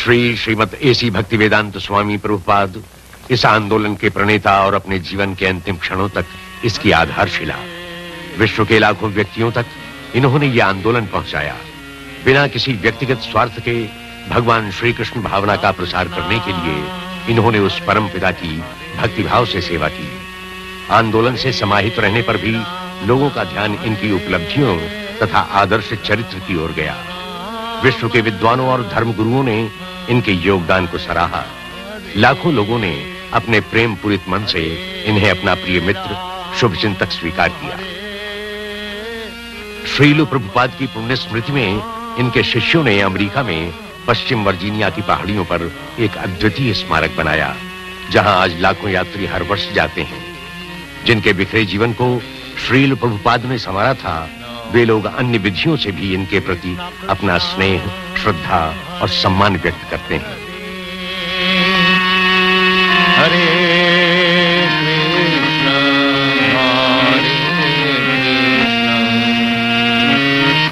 Shrimad AC Bhaktivedanta स्वामी प्रभुपाद इस आंदोलन के प्रणेता और अपने जीवन के अंतिम क्षणों तक इसकी आधारशिला। विश्व के लाखों व्यक्तियों तक इन्होंने यह आंदोलन पहुंचाया। बिना किसी व्यक्तिगत स्वार्थ के भगवान श्री कृष्ण भावना का प्रसार करने के लिए इन्होंने उस परम पिता की भक्तिभाव से सेवा की। आंदोलन से समाहित रहने पर भी लोगों का ध्यान इनकी उपलब्धियों तथा आदर्श चरित्र की ओर गया। विश्व के विद्वानों और धर्मगुरुओं ने इनके योगदान को सराहा। लाखों लोगों ने अपने प्रेम पूरित मन से इन्हें अपना प्रिय मित्र, शुभचिंतक स्वीकार किया। श्रील प्रभुपाद की पुण्य स्मृति में इनके शिष्यों ने अमेरिका में पश्चिम वर्जीनिया की पहाड़ियों पर एक अद्वितीय स्मारक बनाया, जहां आज लाखों यात्री हर वर्ष जाते हैं। जिनके बिखरे जीवन को श्रील प्रभुपाद ने संवारा था, वे लोग अन्य विधियों से भी इनके प्रति अपना स्नेह, श्रद्धा और सम्मान व्यक्त करते हैं। हरे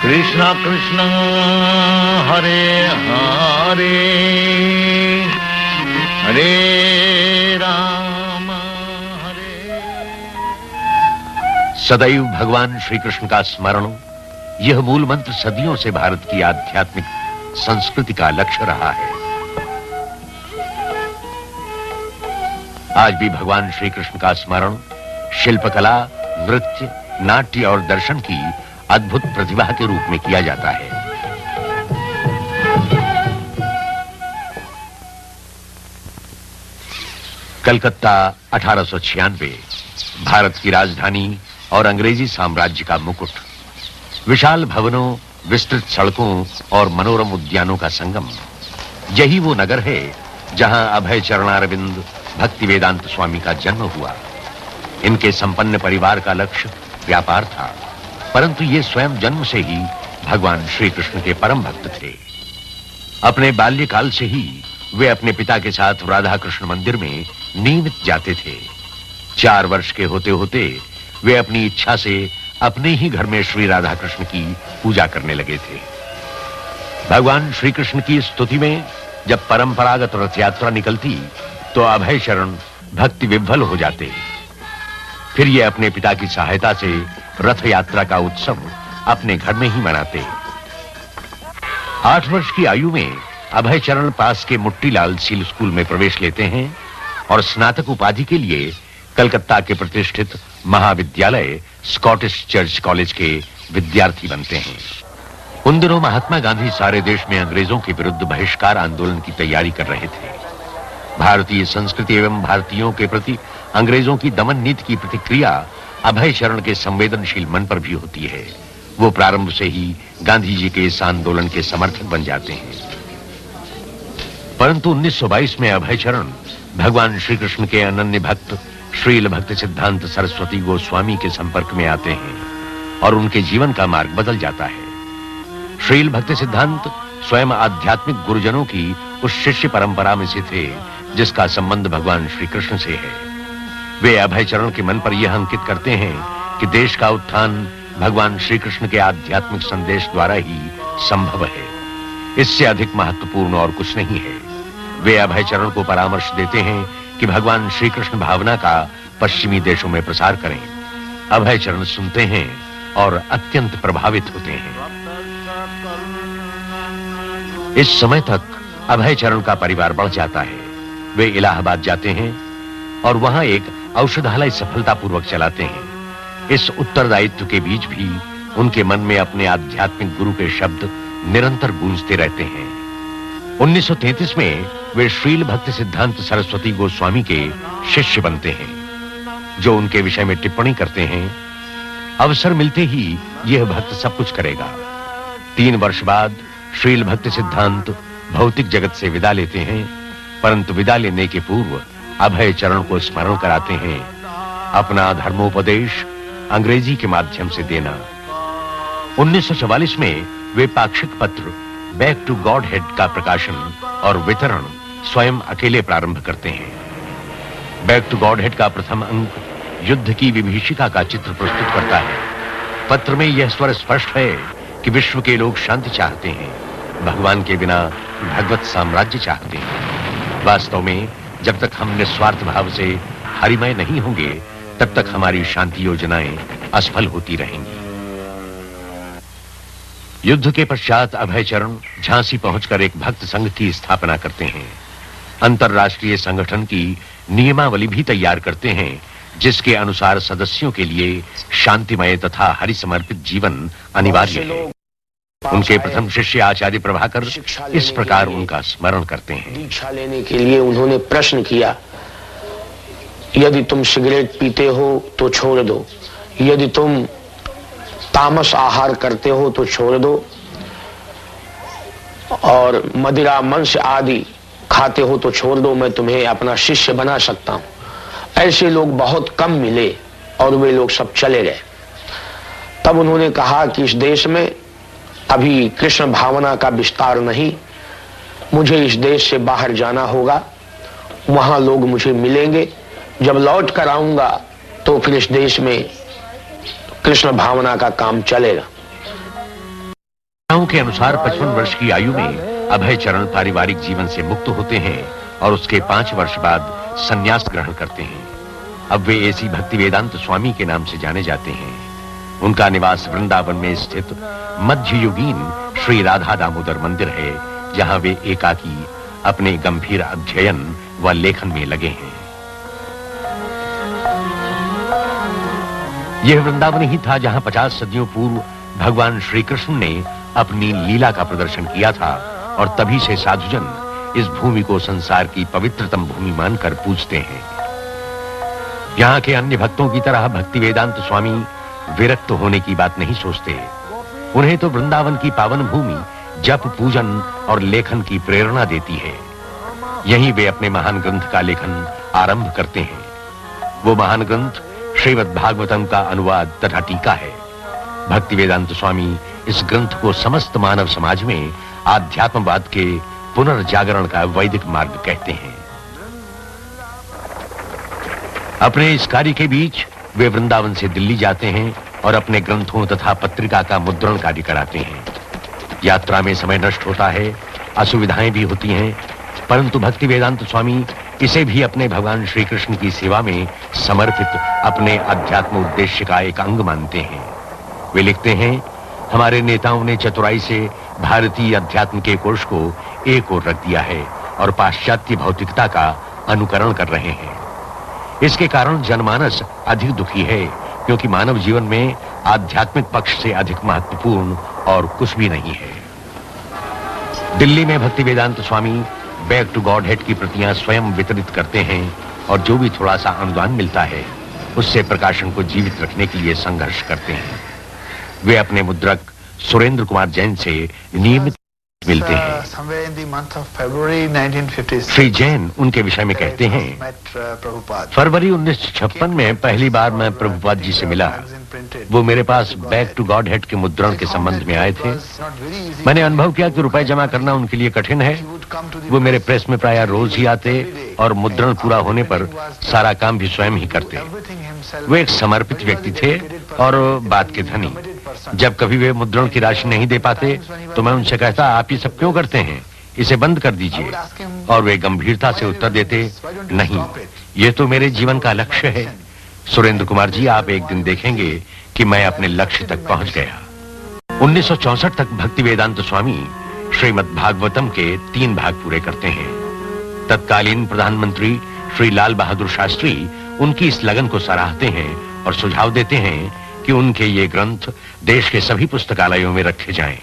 कृष्ण कृष्ण हरे हरे हरे राम हरे। सदैव भगवान श्री कृष्ण का स्मरण, यह मूल मंत्र सदियों से भारत की आध्यात्मिक संस्कृति का लक्ष्य रहा है। आज भी भगवान श्री कृष्ण का स्मरण शिल्पकला, नृत्य, नाट्य और दर्शन की अद्भुत प्रतिभा के रूप में किया जाता है। कलकत्ता 1896 भारत की राजधानी और अंग्रेजी साम्राज्य का मुकुट। विशाल भवनों, विस्तृत सड़कों और मनोरम उद्यानों का संगम। यही वो नगर है जहां अभय चरणारविंद भक्तिवेदांत स्वामी का जन्म हुआ। इनके संपन्न परिवार का लक्ष्य व्यापार था, परंतु ये स्वयं जन्म से ही भगवान श्री कृष्ण के परम भक्त थे। अपने बाल्यकाल से ही वे अपने पिता के साथ राधा कृष्ण मंदिर में नियमित जाते थे। 4 वर्ष के होते होते वे अपनी इच्छा से अपने ही घर में श्री राधा कृष्ण की पूजा करने लगे थे। भगवान श्री कृष्ण की स्तुति में जब परंपरागत रथ यात्रा निकलती तो अभय चरण भक्ति विह्वल हो जाते। फिर ये अपने पिता की सहायता से रथ यात्रा का उत्सव अपने घर में ही मनाते। 8 वर्ष की आयु में अभय चरण पास के मुट्टीलाल सील स्कूल में प्रवेश लेते हैं और स्नातक उपाधि के लिए कलकत्ता के प्रतिष्ठित महाविद्यालय स्कॉटिश चर्च कॉलेज के विद्यार्थी बनते हैं। उन दिनों महात्मा गांधी सारे देश में अंग्रेजों के विरुद्ध बहिष्कार आंदोलन की तैयारी कर रहे थे। भारतीय संस्कृति एवं भारतीयों के प्रति अंग्रेजों की दमन नीति की प्रतिक्रिया अभय चरण के संवेदनशील मन पर भी होती है। वो प्रारंभ से ही गांधी जी के इस आंदोलन के समर्थक बन जाते हैं। परंतु 1922 में अभय चरण भगवान श्री कृष्ण के अनन्य भक्त श्रील भक्ति सिद्धांत सरस्वती गोस्वामी के संपर्क में आते हैं और उनके जीवन का मार्ग बदल जाता है। श्रील भक्ति सिद्धांत स्वयं आध्यात्मिक गुरुजनों की उस शिष्य परंपरा में से थे जिसका संबंध भगवान श्री कृष्ण से है। वे अभय चरण के मन पर यह अंकित करते हैं कि देश का उत्थान भगवान श्री कृष्ण के आध्यात्मिक संदेश द्वारा ही संभव है। इससे अधिक महत्वपूर्ण और कुछ नहीं है। वे अभय चरण को परामर्श देते हैं कि भगवान श्री कृष्ण भावना का पश्चिमी देशों में प्रसार करें। अभय चरण सुनते हैं और अत्यंत प्रभावित होते हैं। इस समय तक अभय चरण का परिवार बढ़ जाता है। वे इलाहाबाद जाते हैं और वहां एक औषधालय सफलतापूर्वक चलाते हैं। इस उत्तरदायित्व के बीच भी उनके मन में अपने आध्यात्मिक गुरु के शब्द निरंतर गूंजते रहते हैं। 1933 में वे श्रील भक्ति सिद्धांत सरस्वती गोस्वामी के शिष्य बनते हैं, जो उनके विषय में टिप्पणी करते हैं। अवसर मिलते ही यह भक्त सब कुछ करेगा। 3 वर्ष बाद श्रील भक्ति सिद्धांत भौतिक जगत से विदा लेते हैं, परंतु विदा लेने के पूर्व अभय चरण को स्मरण कराते हैं अपना धर्मोपदेश अंग्रेजी के माध्यम से देना। 1944 में वे पाक्षिक पत्र बैक टू गॉड हेड का प्रकाशन और वितरण स्वयं अकेले प्रारंभ करते हैं। बैक टू गॉड हेड का प्रथम अंक युद्ध की विभीषिका का चित्र प्रस्तुत करता है। पत्र में यह स्वर स्पष्ट है कि विश्व के लोग शांति चाहते हैं, भगवान के बिना भगवत साम्राज्य चाहते हैं। वास्तव में जब तक हम निस्वार्थ भाव से हरिमय नहीं होंगे, तब तक हमारी शांति योजनाएं असफल होती रहेंगी। युद्ध के पश्चात अभय चरण झांसी पहुंचकर एक भक्त संघ की स्थापना करते हैं। अंतरराष्ट्रीय संगठन की नियमावली भी तैयार करते हैं, जिसके अनुसार सदस्यों के लिए शांतिमय तथा हरि समर्पित जीवन अनिवार्य है। उनके प्रथम शिष्य आचार्य प्रभाकर इस प्रकार उनका स्मरण करते हैं। दीक्षा लेने के लिए उन्होंने प्रश्न किया, यदि तुम सिगरेट पीते हो तो छोड़ दो, यदि तुम तामस आहार करते हो तो छोड़ दो, और मदिरा मांस आदि खाते हो तो छोड़ दो, मैं तुम्हें अपना शिष्य बना सकता हूं। ऐसे लोग बहुत कम मिले और वे लोग सब चले गए। तब उन्होंने कहा कि इस देश में अभी कृष्ण भावना का विस्तार नहीं, मुझे इस देश से बाहर जाना होगा, वहां लोग मुझे मिलेंगे, जब लौट कर आऊंगा तो फिर इस देश में कृष्ण भावना का काम चलेगा। के अनुसार 55 वर्ष की आयु में अभय चरण पारिवारिक जीवन से मुक्त होते हैं और उसके 5 वर्ष बाद संन्यास ग्रहण करते हैं। अब वे ऐसी भक्ति वेदांत स्वामी के नाम से जाने जाते हैं। उनका निवास वृंदावन में स्थित मध्ययुगीन श्री राधा दामोदर मंदिर है, जहां वे एकाकी अपने गंभीर अध्ययन व लेखन में लगे हैं। यह वृंदावन ही था जहां 50 सदियों पूर्व भगवान श्री कृष्ण ने अपनी लीला का प्रदर्शन किया था, और तभी से साधुजन इस भूमि को संसार की पवित्रतम भूमि मानकर पूजते हैं। यहाँ के अन्य भक्तों की तरह भक्ति वेदांत स्वामी विरक्त होने की बात नहीं सोचते। उन्हें तो वृंदावन की पावन भूमि जप पूजन और लेखन की प्रेरणा देती है। यहीं वे अपने महान ग्रंथ का लेखन आरंभ करते हैं। वो महान ग्रंथ श्रीमद् भागवतम का अनुवाद तथा टीका है। भक्ति वेदांत स्वामी इस ग्रंथ को समस्त मानव समाज में आध्यात्मवाद के पुनर्जागरण का वैदिक मार्ग कहते हैं। अपने इस कार्य के बीच वे वृंदावन से दिल्ली जाते हैं और अपने ग्रंथों तथा पत्रिका का मुद्रण कार्य कराते हैं। यात्रा में समय नष्ट होता है, असुविधाएं भी होती हैं, परंतु भक्ति वेदांत स्वामी इसे भी अपने भगवान श्री कृष्ण की सेवा में समर्पित अपने अध्यात्म उद्देश्य का एक अंग मानते हैं। वे लिखते हैं, हमारे नेताओं ने चतुराई से भारतीय अध्यात्म के कोश को एक ओर रख दिया है और पाश्चात्य भौतिकता का अनुकरण कर रहे हैं। इसके कारण जनमानस अधिक दुखी है, क्योंकि मानव जीवन में आध्यात्मिक पक्ष से अधिक महत्वपूर्ण और कुछ भी नहीं है। दिल्ली में भक्ति वेदांत स्वामी बैक टू गॉड हेड की प्रतियां स्वयं वितरित करते हैं, और जो भी थोड़ा सा अनुदान मिलता है उससे प्रकाशन को जीवित रखने के लिए संघर्ष करते हैं। वे अपने मुद्रक सुरेंद्र कुमार जैन से नियमित मिलते हैं। श्री जैन उनके विषय में कहते हैं, फरवरी 1956 में पहली बार मैं प्रभुपाद जी से मिला। वो मेरे पास बैक टू गॉड हेड के मुद्रण के संबंध में आए थे। मैंने अनुभव किया कि रुपए जमा करना उनके लिए कठिन है। वो मेरे प्रेस में प्रायः रोज ही आते और मुद्रण पूरा होने पर सारा काम भी स्वयं ही करते। वे एक समर्पित व्यक्ति थे और बात के धनी। जब कभी वे मुद्रण की राशि नहीं दे पाते तो मैं उनसे कहता, आप ये सब क्यों करते हैं, इसे बंद कर दीजिए। और वे गंभीरता से उत्तर देते, नहीं, ये तो मेरे जीवन का लक्ष्य है। सुरेंद्र कुमार जी, आप एक दिन देखेंगे कि मैं अपने लक्ष्य तक पहुंच गया। 1964 तक भक्ति वेदांत स्वामी श्रीमद् भागवतम के 3 भाग पूरे करते हैं। तत्कालीन प्रधानमंत्री श्री लाल बहादुर शास्त्री उनकी इस लगन को सराहते हैं और सुझाव देते हैं कि उनके ये ग्रंथ देश के सभी पुस्तकालयों में रखे जाएं।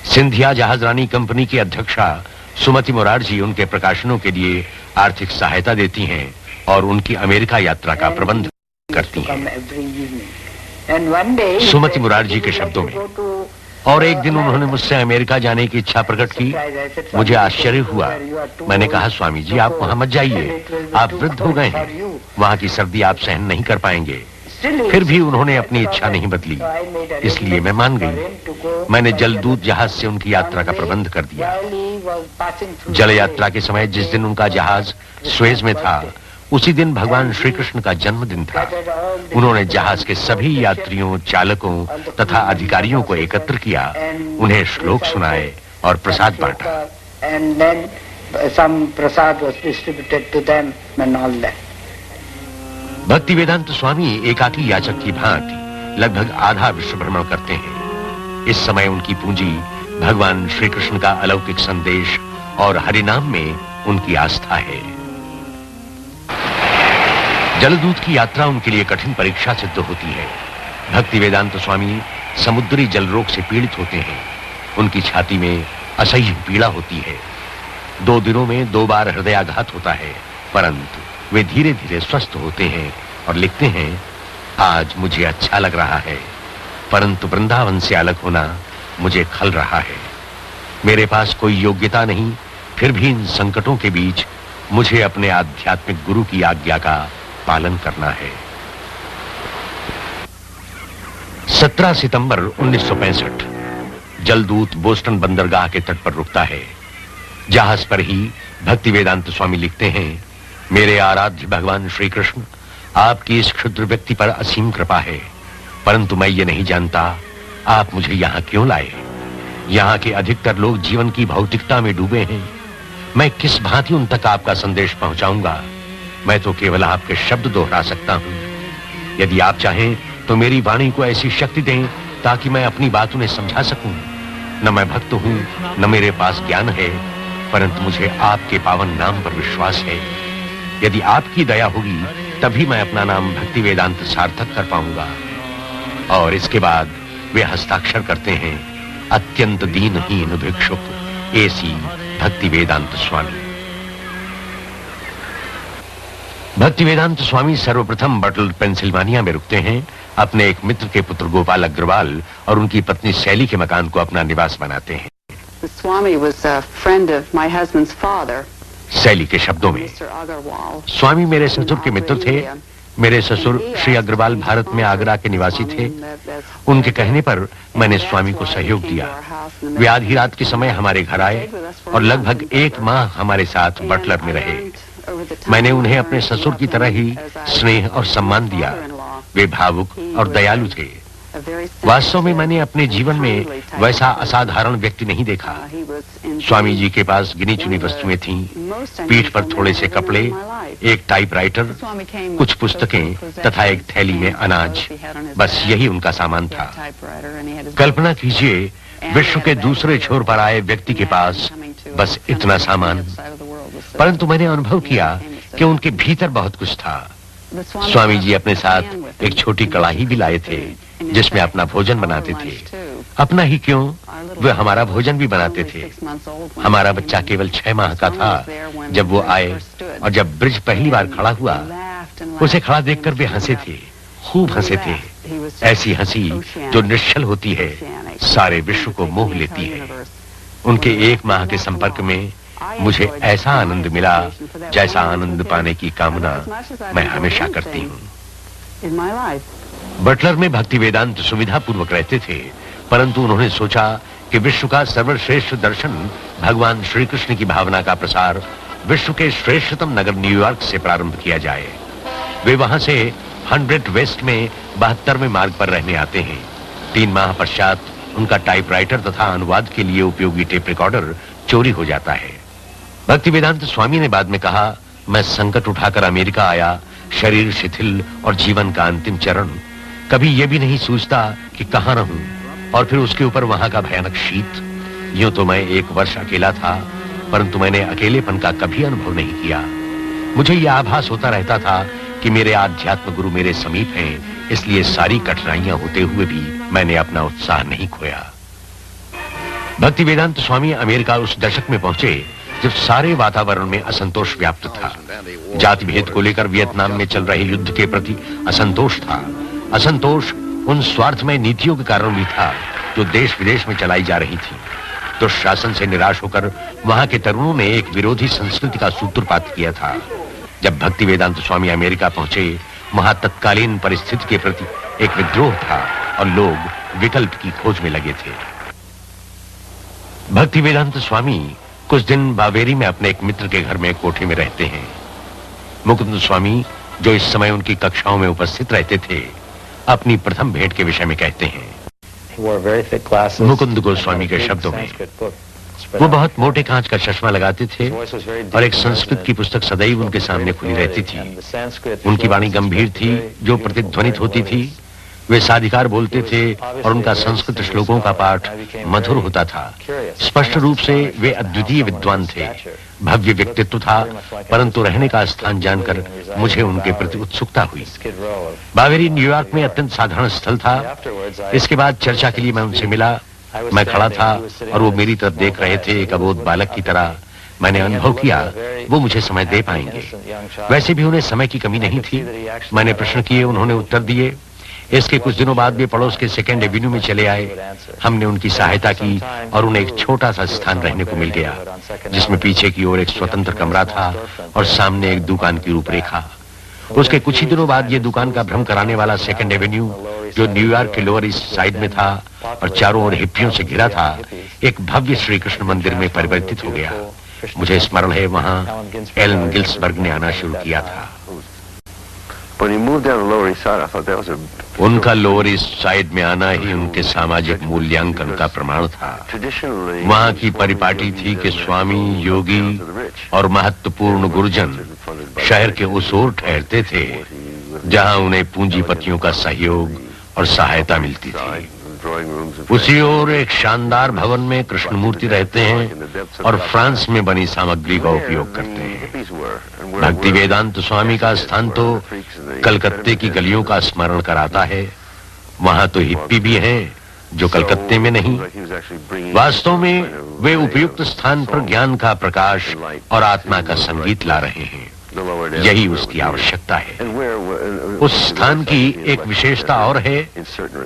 सिंधिया जहाजरानी कंपनी की अध्यक्षा सुमति मुरारजी उनके प्रकाशनों के लिए आर्थिक सहायता देती हैं और उनकी अमेरिका यात्रा का प्रबंध करती हैं। सुमति मुरारजी के शब्दों में, और एक दिन उन्होंने मुझसे अमेरिका जाने की इच्छा प्रकट की। मुझे आश्चर्य हुआ। मैंने कहा, स्वामी जी, आप वहां मत जाइए, आप वृद्ध हो गए हैं, वहां की सर्दी आप सहन नहीं कर पाएंगे। फिर भी उन्होंने अपनी इच्छा नहीं बदली, इसलिए मैं मान गई। मैंने जलदूत जहाज से उनकी यात्रा का प्रबंध कर दिया। जल यात्रा के समय जिस दिन उनका जहाज स्वेज में था, उसी दिन भगवान श्री कृष्ण का जन्मदिन था। उन्होंने जहाज के सभी यात्रियों, चालकों तथा अधिकारियों को एकत्र किया, उन्हें श्लोक सुनाए और प्रसाद बांटा। And then some prasad was distributed to them and all that. भक्ति वेदांत स्वामी एकाकी याचक की भांति लगभग आधा विश्व भ्रमण करते हैं। इस समय उनकी पूंजी भगवान श्री कृष्ण का अलौकिक संदेश और हरिनाम में उनकी आस्था है। जलदूत की यात्रा उनके लिए कठिन परीक्षा सिद्ध होती है। भक्ति वेदांत स्वामी समुद्री जल रोग से पीड़ित होते हैं। उनकी छाती में असह्य पीड़ा होती है। 2 दिनों में 2 बार हृदयाघात होता है, परंतु वे धीरे धीरे स्वस्थ होते हैं और लिखते हैं, आज मुझे अच्छा लग रहा है, परंतु वृंदावन से अलग होना मुझे खल रहा है। मेरे पास कोई योग्यता नहीं, फिर भी इन संकटों के बीच मुझे अपने आध्यात्मिक गुरु की आज्ञा का पालन करना है। 17 सितंबर 1965 जलदूत बोस्टन बंदरगाह के तट पर रुकता है। जहाज पर ही भक्ति वेदांत स्वामी लिखते हैं, मेरे आराध्य भगवान श्री कृष्ण, आपकी इस क्षुद्र व्यक्ति पर असीम कृपा है, परंतु मैं ये नहीं जानता आप मुझे यहाँ क्यों लाए। यहाँ के अधिकतर लोग जीवन की भौतिकता में डूबे हैं। मैं किस भांति उन तक आपका संदेश पहुंचाऊंगा। मैं तो केवल आपके शब्द दोहरा सकता हूं। यदि आप चाहें तो मेरी वाणी को ऐसी शक्ति दें ताकि मैं अपनी बात उन्हें समझा सकूं। न मैं भक्त हूं, न मेरे पास ज्ञान है, परंतु मुझे आपके पावन नाम पर विश्वास है। यदि आपकी दया होगी तभी मैं अपना नाम भक्ति वेदांत सार्थक कर पाऊंगा। और इसके बाद वे हस्ताक्षर करते हैं, अत्यंत दीनहीन भिक्षुक एसी भक्ति वेदांत स्वामी। भक्ति वेदांत स्वामी सर्वप्रथम बटलर पेंसिल्वानिया में रुकते हैं। अपने एक मित्र के पुत्र गोपाल अग्रवाल और उनकी पत्नी शैली के मकान को अपना निवास बनाते हैं। Swami was a friend of my husband's father. शैली के शब्दों में, स्वामी मेरे ससुर के मित्र थे। मेरे ससुर श्री अग्रवाल भारत में आगरा के निवासी थे। उनके कहने पर मैंने स्वामी को सहयोग दिया। वे आधी रात के समय हमारे घर आए और लगभग 1 माह हमारे साथ बटलर में रहे। मैंने उन्हें अपने ससुर की तरह ही स्नेह और सम्मान दिया। वे भावुक और दयालु थे। वास्तव में मैंने अपने जीवन में वैसा असाधारण व्यक्ति नहीं देखा। स्वामी जी के पास गिनी चुनी वस्तुएं थीं, पीठ पर थोड़े से कपड़े, एक टाइपराइटर, कुछ पुस्तकें तथा एक थैली में अनाज। बस यही उनका सामान था। कल्पना कीजिए, विश्व के दूसरे छोर पर आए व्यक्ति के पास बस इतना सामान। परंतु मैंने अनुभव किया कि उनके भीतर बहुत कुछ था। स्वामी जी अपने साथ एक छोटी कढ़ाई भी लाए थे जिसमें अपना भोजन बनाते थे। अपना ही क्यों, वे हमारा भोजन भी बनाते थे। हमारा बच्चा केवल 6 माह का था जब वो आए, और जब ब्रिज पहली बार खड़ा हुआ, उसे खड़ा देखकर वे हंसे थे, खूब हंसे थे। ऐसी हंसी जो निश्चल होती है, सारे विश्व को मोह लेती है। उनके 1 माह के संपर्क में मुझे ऐसा आनंद मिला जैसा आनंद पाने की कामना मैं हमेशा करती हूँ। बटलर में भक्ति वेदांत सुविधा पूर्वक रहते थे, परंतु उन्होंने सोचा कि विश्व का सर्वश्रेष्ठ दर्शन भगवान श्री कृष्ण की भावना का प्रसार विश्व के श्रेष्ठतम नगर न्यूयॉर्क से प्रारंभ किया जाए। वे वहां से 100 वेस्ट में 72वें मार्ग पर रहने आते हैं। 3 माह पश्चात उनका टाइपराइटर तथा अनुवाद के लिए उपयोगी टेप रिकॉर्डर चोरी हो जाता है। भक्ति वेदांत स्वामी ने बाद में कहा, मैं संकट उठाकर अमेरिका आया, शरीर शिथिल और जीवन का अंतिम चरण। कभी यह भी नहीं सोचता कि कहां रहूं, और फिर उसके ऊपर वहां का भयानक शीत। यूं तो मैं 1 वर्ष अकेला था, परंतु मैंने अकेलेपन का कभी अनुभव नहीं किया। मुझे यह आभास होता रहता था कि मेरे आध्यात्म गुरु मेरे समीप हैं, इसलिए सारी कठिनाइयां होते हुए भी मैंने अपना उत्साह नहीं खोया। भक्ति वेदांत स्वामी अमेरिका उस दशक में पहुंचे जब सारे वातावरण में असंतोष व्याप्त था। जाति भेद को लेकर वियतनाम में चल रहे युद्ध के प्रति असंतोष था। असंतोष उन स्वार्थमय नीतियों के कारण भी था जो देश विदेश में चलाई जा रही थी। तो शासन से निराश होकर वहां के तरुणों ने एक विरोधी संस्कृति का सूत्रपात किया था। जब भक्ति वेदांत स्वामी अमेरिका पहुंचे, वहां तत्कालीन परिस्थिति के प्रति एक विद्रोह था और लोग विकल्प की खोज में लगे थे। भक्ति वेदांत स्वामी कुछ दिन बावेरी में अपने एक मित्र के घर में कोठे में रहते हैं। मुकुंद स्वामी, जो इस समय उनकी कक्षाओं में उपस्थित रहते थे, अपनी प्रथम भेंट के विषय में कहते हैं। मुकुंद गोस्वामी के शब्दों में, वो बहुत मोटे कांच का चश्मा लगाते थे और एक संस्कृत की पुस्तक सदैव उनके सामने खुली रहती थी। उनकी वाणी गंभीर थी, जो प्रतिध्वनित होती थी। वे साधिकार बोलते थे और उनका संस्कृत श्लोकों का पाठ मधुर होता था। स्पष्ट रूप से वे अद्वितीय विद्वान थे। भव्य व्यक्तित्व था, परंतु रहने का स्थान जानकर मुझे उनके प्रति उत्सुकता हुई। बावेरी न्यूयॉर्क में अत्यंत साधारण स्थल था। इसके बाद चर्चा के लिए मैं उनसे मिला। मैं खड़ा था और वो मेरी तरफ देख रहे थे, एक अबोध बालक की तरह। मैंने अनुभव किया वो मुझे समय दे पाएंगे। वैसे भी उन्हें समय की कमी नहीं थी। मैंने प्रश्न किए, उन्होंने उत्तर दिए। इसके कुछ दिनों बाद वे पड़ोस के सेकेंड एवेन्यू में चले आए। हमने उनकी सहायता की और उन्हें एक छोटा सा स्थान रहने को मिल गया, जिसमें पीछे की ओर एक स्वतंत्र कमरा था और सामने एक दुकान की रूपरेखा। उसके कुछ ही दिनों बाद ये दुकान का भ्रम कराने वाला सेकेंड एवेन्यू, जो न्यूयॉर्क के लोअर ईस्ट साइड में था और चारों ओर हिप्पियों से घिरा था, एक भव्य श्री कृष्ण मंदिर में परिवर्तित हो गया। मुझे स्मरण है वहां एलन गिल्सबर्ग ने आना शुरू किया था। उनका लोअर ईस्ट साइड में आना ही उनके सामाजिक मूल्यांकन का प्रमाण था। वहां की परिपाटी थी कि स्वामी, योगी और महत्वपूर्ण गुरुजन शहर के उस ओर ठहरते थे जहां उन्हें पूंजीपतियों का सहयोग और सहायता मिलती थी। उसी ओर एक शानदार भवन में कृष्णमूर्ति रहते हैं और फ्रांस में बनी सामग्री का उपयोग करते हैं। भक्ति वेदांत स्वामी का स्थान तो कलकत्ते की गलियों का स्मरण कराता है। वहां तो हिप्पी भी हैं जो कलकत्ते में नहीं। वास्तव में वे उपयुक्त स्थान पर ज्ञान का प्रकाश और आत्मा का संगीत ला रहे हैं। यही उसकी आवश्यकता है। उस स्थान की एक विशेषता और है,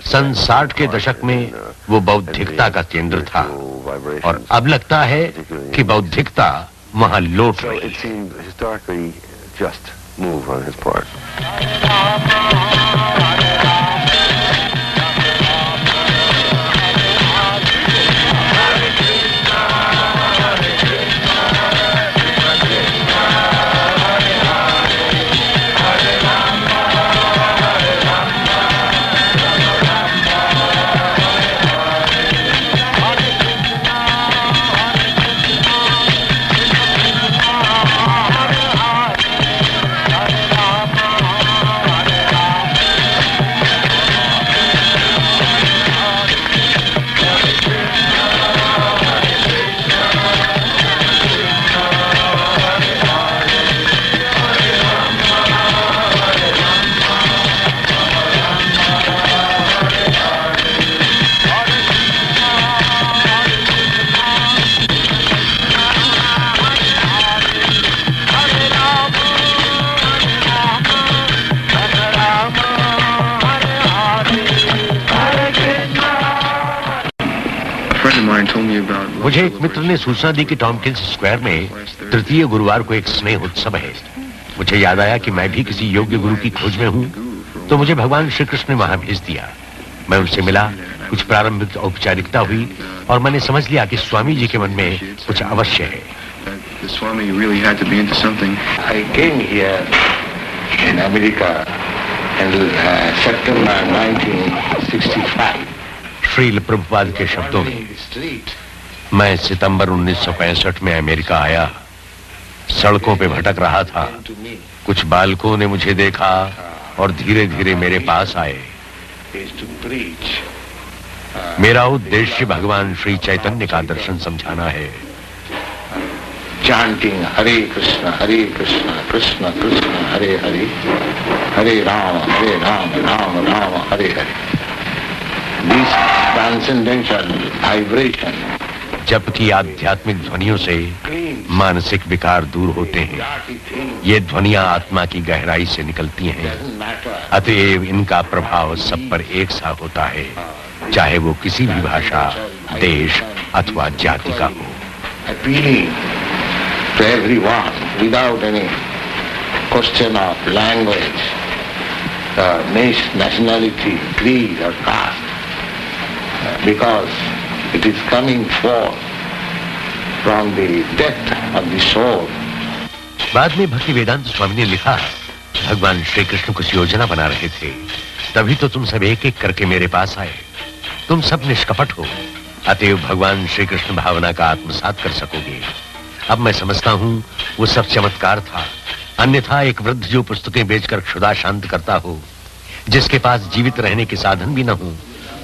सन 60 के दशक में वो बौद्धिकता का केंद्र था और अब लगता है कि बौद्धिकता वहां लौट रही है। मुझे एक मित्र ने सूचना दी कि टॉमकिंस स्क्वायर में तृतीय गुरुवार को एक स्नेह उत्सव है। मुझे याद आया कि मैं भी किसी योग्य गुरु की खोज में हूँ, तो मुझे भगवान श्री कृष्ण ने वहां भेज दिया। मैं उनसे मिला, कुछ प्रारंभिक औपचारिकता हुई और मैंने समझ लिया कि स्वामी जी के मन में कुछ अवश्य है। I came here in America in September 1965. Srila Prabhupada के शब्दों में, मैं सितंबर 1965 में अमेरिका आया। सड़कों पे भटक रहा था। कुछ बालकों ने मुझे देखा और धीरे धीरे मेरे पास आए। मेरा उद्देश्य भगवान श्री चैतन्य का दर्शन समझाना है। Chanting Hare Krishna, Krishna Krishna, Hare Hare, Hare Rama, Rama Rama, Hare Hare. This transcendental vibration. जप की आध्यात्मिक ध्वनियों से मानसिक विकार दूर होते हैं। ये ध्वनियां आत्मा की गहराई से निकलती हैं, अतएव इनका प्रभाव सब पर एक सा होता है, चाहे वो किसी भी भाषा, देश अथवा जाति का हो। Appealing to everyone without any question of language, nationality, creed or caste, because it is coming forth from the depth of the soul. बाद में भक्ति वेदांत स्वामी ने लिखा, भगवान श्री कृष्ण कुछ योजना बना रहे थे, तभी तो तुम सब एक एक करके मेरे पास आए। तुम सब निष्कपट हो, अतएव भगवान श्री कृष्ण भावना का आत्मसात कर सकोगे। अब मैं समझता हूं वो सब चमत्कार था, अन्यथा एक वृद्ध जो पुस्तकें बेचकर क्षुधा शांत करता हो, जिसके पास जीवित रहने के साधन भी न हो,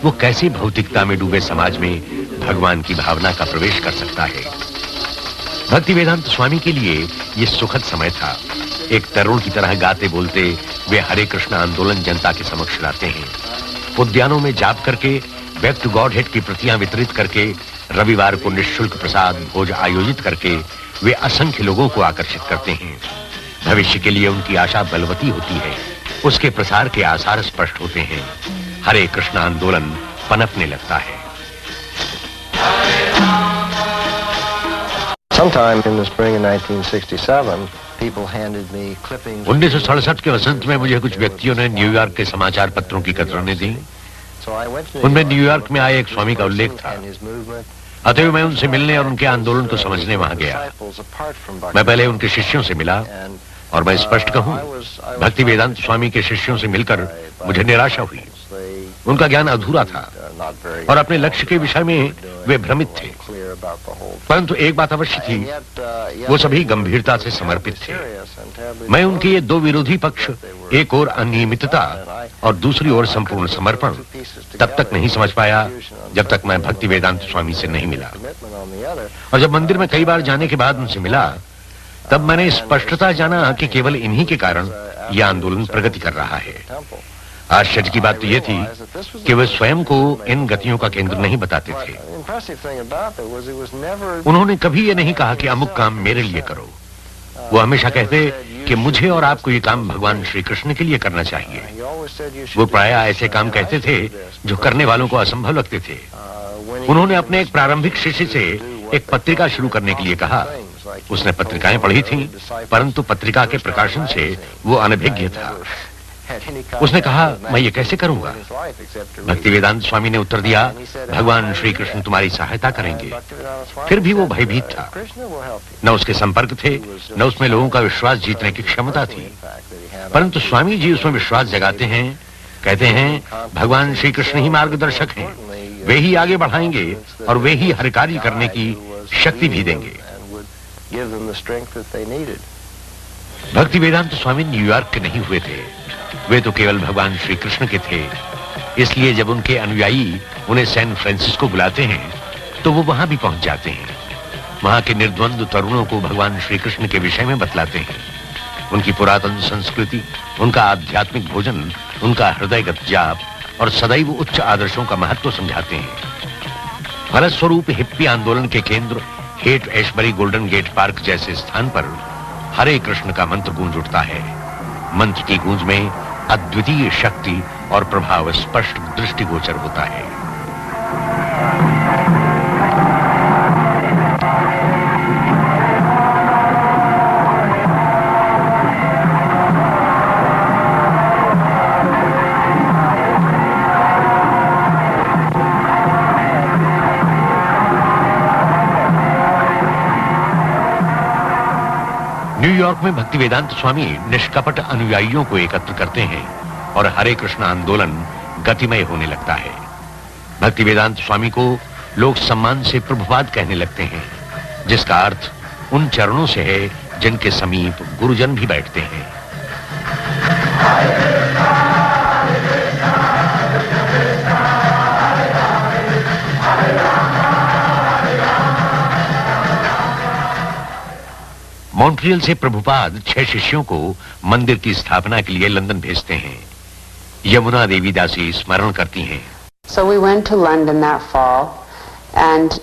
वो कैसे भौतिकता में डूबे समाज में भगवान की भावना का प्रवेश कर सकता है। भक्ति वेदांत स्वामी के लिए ये सुखद समय था। एक तरुण की तरह गाते बोलते वे हरे कृष्ण आंदोलन जनता के समक्ष लाते हैं। उद्यानों में जाप करके, बैक टू गॉड हेड की प्रतियां वितरित करके, रविवार को निःशुल्क प्रसाद भोज आयोजित करके वे असंख्य लोगों को आकर्षित करते हैं। भविष्य के लिए उनकी आशा बलवती होती है, उसके प्रसार के आसार स्पष्ट होते हैं। हरे कृष्ण आंदोलन पनपने लगता है। Sometime in the spring of 1967, people handed me clippings. 1967 के वसंत में मुझे कुछ व्यक्तियों ने न्यूयॉर्क के समाचार पत्रों की कतरनें दी। So I went to उनमें न्यूयॉर्क में आए एक स्वामी का उल्लेख था। and his movement. अतएव मैं उनसे मिलने और उनके आंदोलन को समझने वहां गया। Disciples apart from मैं पहले उनके शिष्यों से मिला and और मैं स्पष्ट कहूं, भक्ति वेदांत स्वामी के शिष्यों से मिलकर मुझे निराशा हुई। उनका ज्ञान अधूरा था और अपने लक्ष्य के विषय में वे भ्रमित थे। परंतु एक बात अवश्य थी, वो सभी गंभीरता से समर्पित थे। मैं उनके ये दो विरोधी पक्ष, एक ओर अनियमितता और दूसरी ओर संपूर्ण समर्पण, तब तक नहीं समझ पाया जब तक मैं भक्ति वेदांत स्वामी से नहीं मिला। और जब मंदिर में कई बार जाने के बाद उनसे मिला, तब मैंने स्पष्टता जाना कि केवल इन्हीं के कारण यह आंदोलन प्रगति कर रहा है। आश्चर्य की बात तो यह थी कि वे स्वयं को इन गतियों का केंद्र नहीं बताते थे। उन्होंने कभी ये नहीं कहा कि अमुक काम मेरे लिए करो। वो हमेशा कहते कि मुझे और आपको ये काम भगवान श्री कृष्ण के लिए करना चाहिए। वो प्रायः ऐसे काम कहते थे जो करने वालों को असंभव लगते थे। उन्होंने अपने एक प्रारंभिक शिष्य से एक पत्रिका शुरू करने के लिए कहा। उसने पत्रिकाएं पढ़ी थीं, परंतु पत्रिका के प्रकाशन से वो अनभिज्ञ था। उसने कहा, मैं ये कैसे करूंगा? भक्ति वेदांत स्वामी ने उत्तर दिया, भगवान श्री कृष्ण तुम्हारी सहायता करेंगे। फिर भी वो भयभीत था। न उसके संपर्क थे, न उसमें लोगों का विश्वास जीतने की क्षमता थी। परंतु स्वामी जी उसमें विश्वास जगाते हैं, कहते हैं भगवान श्री कृष्ण ही मार्गदर्शक हैं, वे ही आगे बढ़ाएंगे और वे ही हर कार्य करने की शक्ति भी देंगे। भक्ति वेदांत स्वामी न्यूयॉर्क के नहीं हुए थे, वे तो केवल भगवान श्री कृष्ण के थे। इसलिए जब उनके अनुयायी उन्हें सैन फ्रांसिस्को बुलाते हैं तो वो वहां भी पहुंच जाते हैं। वहां के निर्द्वंद तरुणों को भगवान श्री कृष्ण के विषय में बतलाते हैं। उनकी पुरातन संस्कृति, उनका आध्यात्मिक भोजन, उनका हृदयगत जाप और सदैव उच्च आदर्शों का महत्व समझाते हैं। फलस्वरूप हिप्पी आंदोलन के केंद्र Haight Ashbury Golden Gate Park जैसे स्थान पर हरे कृष्ण का मंत्र गूंज उठता है। मंत्र की गूंज में अद्वितीय शक्ति और प्रभाव स्पष्ट दृष्टिगोचर होता है। न्यूयॉर्क में भक्ति वेदांत स्वामी निष्कपट अनुयायियों को एकत्र करते हैं और हरे कृष्ण आंदोलन गतिमय होने लगता है। भक्ति वेदांत स्वामी को लोग सम्मान से प्रभुपाद कहने लगते हैं, जिसका अर्थ उन चरणों से है जिनके समीप गुरुजन भी बैठते हैं। मॉन्ट्रियल से प्रभुपाद 6 शिष्यों को मंदिर की स्थापना के लिए लंदन भेजते हैं। यमुना देवी दासी स्मरण करती हैं। So we went to London that fall, and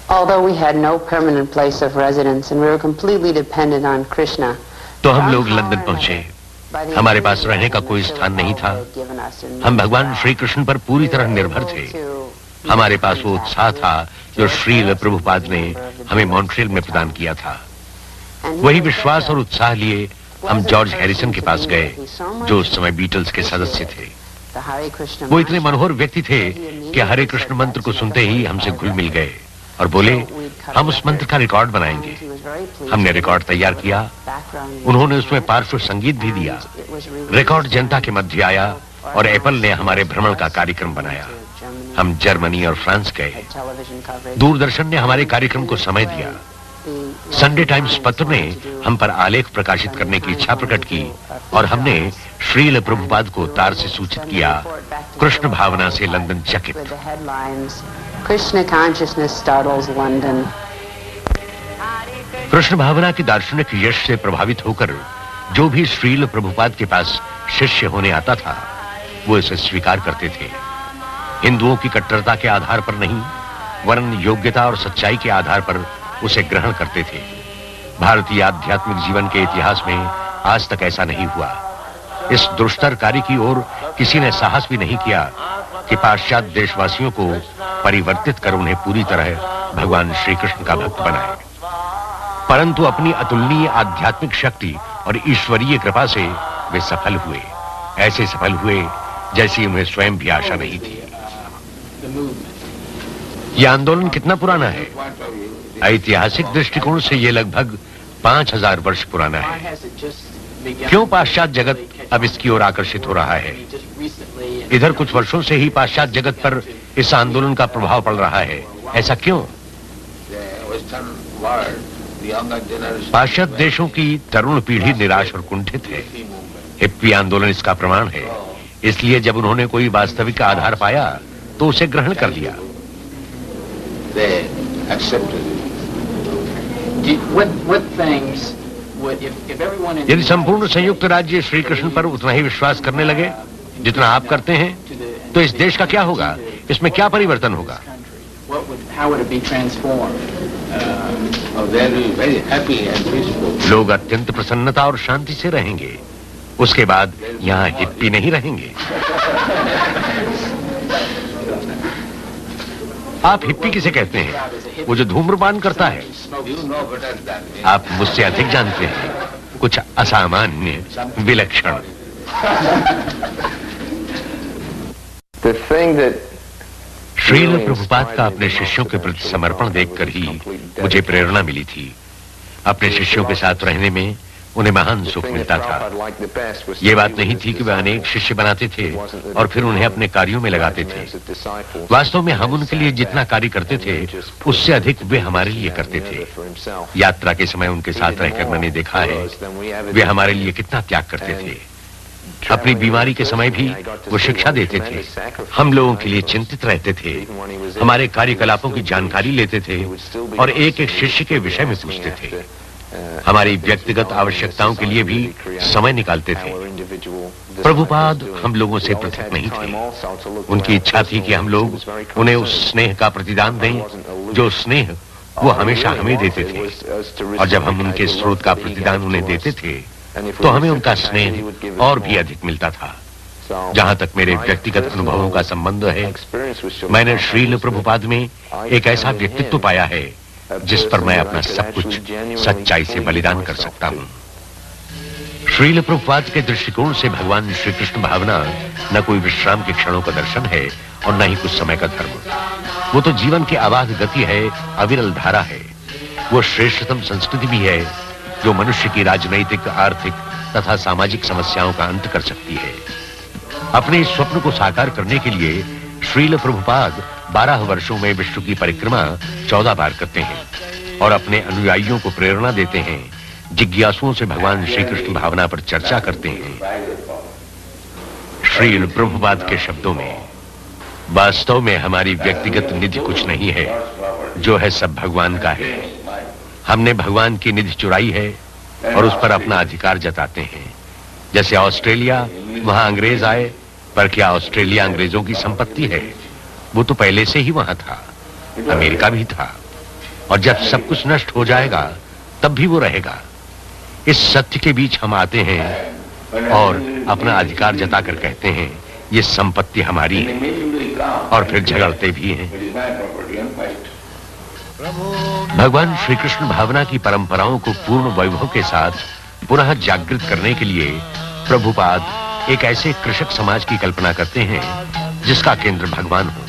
although we had no permanent place of residence and we were completely dependent on Krishna, तो हम लोग लंदन पहुंचे। हमारे पास रहने का कोई स्थान नहीं था। हम भगवान श्री कृष्ण पर पूरी तरह निर्भर थे। हमारे पास वो उत्साह था जो श्रील प्रभुपाद ने हमें मॉन्ट्रियल में प्रदान किया था। वही विश्वास और उत्साह लिए हम जॉर्ज हैरिसन के पास गए, जो उस समय बीटल्स के सदस्य थे। वो इतने मनोहर व्यक्ति थे कि हरे कृष्ण मंत्र को सुनते ही हमसे घुल मिल गए और बोले, हम उस मंत्र का रिकॉर्ड बनाएंगे। हमने रिकॉर्ड तैयार किया। उन्होंने उसमें पार्श्व संगीत भी दिया। रिकॉर्ड जनता के मध्य आया और एप्पल ने हमारे भ्रमण का कार्यक्रम बनाया। हम जर्मनी और फ्रांस गए। television coverage. दूरदर्शन ने हमारे कार्यक्रम को समय दिया। संडे टाइम्स पत्र ने हम पर आलेख प्रकाशित करने की इच्छा प्रकट की और हमने श्रील प्रभुपाद को तार से सूचित किया। कृष्ण भावना से लंदन चकित। With the headlines, Krishna consciousness startles London. Krishna भावना की दार्शनिक यश से प्रभावित होकर जो भी श्रील प्रभुपाद के पास शिष्य होने आता था वो इसे स्वीकार करते थे। हिंदुओं की कट्टरता के आधार पर नहीं वरन योग्यता और सच्चाई के आधार पर उसे ग्रहण करते थे। भारतीय आध्यात्मिक जीवन के इतिहास में आज तक ऐसा नहीं हुआ। इस दुष्टर कार्य की ओर किसी ने साहस भी नहीं किया कि पाश्चात्य देशवासियों को परिवर्तित कर उन्हें पूरी तरह भगवान श्री कृष्ण का भक्त बनाए। परंतु अपनी अतुलनीय आध्यात्मिक शक्ति और ईश्वरीय कृपा से वे सफल हुए। ऐसे सफल हुए जैसी उन्हें स्वयं भी आशा नहीं थी। यह आंदोलन कितना पुराना है? ऐतिहासिक दृष्टिकोण से यह लगभग 5000 वर्ष पुराना है। क्यों पाश्चात्य जगत अब इसकी ओर आकर्षित हो रहा है? इधर कुछ वर्षों से ही पाश्चात्य जगत पर इस आंदोलन का प्रभाव पड़ रहा है। ऐसा क्यों? पाश्चात्य देशों की तरुण पीढ़ी निराश और कुंठित है। हिप्पी आंदोलन इसका प्रमाण है। इसलिए जब उन्होंने कोई वास्तविक आधार पाया तो उसे ग्रहण कर लिया। यदि संपूर्ण संयुक्त राज्य श्री कृष्ण पर उतना ही विश्वास करने लगे जितना आप करते हैं तो इस देश का क्या होगा? इसमें क्या परिवर्तन होगा? लोग अत्यंत प्रसन्नता और शांति से रहेंगे। उसके बाद यहाँ हिप्पी नहीं रहेंगे। आप हिप्पी किसे कहते हैं? वो जो धूम्रपान करता है। आप मुझसे अधिक जानते हैं। कुछ असामान्य, विलक्षण। श्रील प्रभुपाद का अपने शिष्यों के प्रति समर्पण देखकर ही मुझे प्रेरणा मिली थी। अपने शिष्यों के साथ रहने में उन्हें महान सुख मिलता था। ये बात नहीं थी कि वे अनेक शिष्य बनाते थे और फिर उन्हें अपने कार्यों में लगाते थे। वास्तव में हम उनके लिए जितना कार्य करते थे उससे अधिक वे हमारे लिए करते थे। यात्रा के समय उनके साथ रहकर मैंने देखा है वे हमारे लिए कितना त्याग करते थे। अपनी बीमारी के समय भी वो शिक्षा देते थे। हम लोगों के लिए चिंतित रहते थे। हमारे कार्यकलापों की जानकारी लेते थे और एक एक शिष्य के विषय में पूछते थे। हमारी व्यक्तिगत आवश्यकताओं के लिए भी समय निकालते थे। प्रभुपाद हम लोगों से पृथक नहीं थे। उनकी इच्छा थी कि हम लोग उन्हें उस स्नेह का प्रतिदान दें जो स्नेह वो हमेशा हमें देते थे। और जब हम उनके स्रोत का प्रतिदान उन्हें देते थे तो हमें उनका स्नेह और भी अधिक मिलता था। जहां तक मेरे व्यक्तिगत अनुभवों का संबंध है, मैंने श्रील प्रभुपाद में एक ऐसा व्यक्तित्व पाया है जिस पर मैं अपना सब कुछ सच्चाई से बलिदान कर सकता हूं। श्रील प्रभुपाद के दृष्टिकोण से भगवान श्री कृष्ण भावना न कोई विश्राम के क्षणों का दर्शन है और न ही कुछ समय का धर्म। वो तो जीवन की अबाध गति है, अविरल धारा है। वो श्रेष्ठतम संस्कृति भी है जो मनुष्य की राजनैतिक, आर्थिक तथा सामाजिक समस्याओं का अंत कर सकती है। अपने इस स्वप्न को साकार करने के लिए श्रील प्रभुपाद 12 वर्षों में विश्व की परिक्रमा 14 बार करते हैं और अपने अनुयायियों को प्रेरणा देते हैं। जिज्ञासुओं से भगवान श्री कृष्ण भावना पर चर्चा करते हैं। श्रील प्रभुपाद के शब्दों में, वास्तव में हमारी व्यक्तिगत निधि कुछ नहीं है, जो है सब भगवान का है। हमने भगवान की निधि चुराई है और उस पर अपना अधिकार जताते हैं। जैसे ऑस्ट्रेलिया, वहां अंग्रेज आए, पर क्या ऑस्ट्रेलिया अंग्रेजों की संपत्ति है? वो तो पहले से ही वहां था। अमेरिका भी था। और जब सब कुछ नष्ट हो जाएगा तब भी वो रहेगा। इस सत्य के बीच हम आते हैं और अपना अधिकार जताकर कहते हैं ये संपत्ति हमारी है, और फिर झगड़ते भी हैं। भगवान श्री कृष्ण भावना की परंपराओं को पूर्ण वैभव के साथ पुनः जागृत करने के लिए प्रभुपाद एक ऐसे कृषक समाज की कल्पना करते हैं जिसका केंद्र भगवान हो।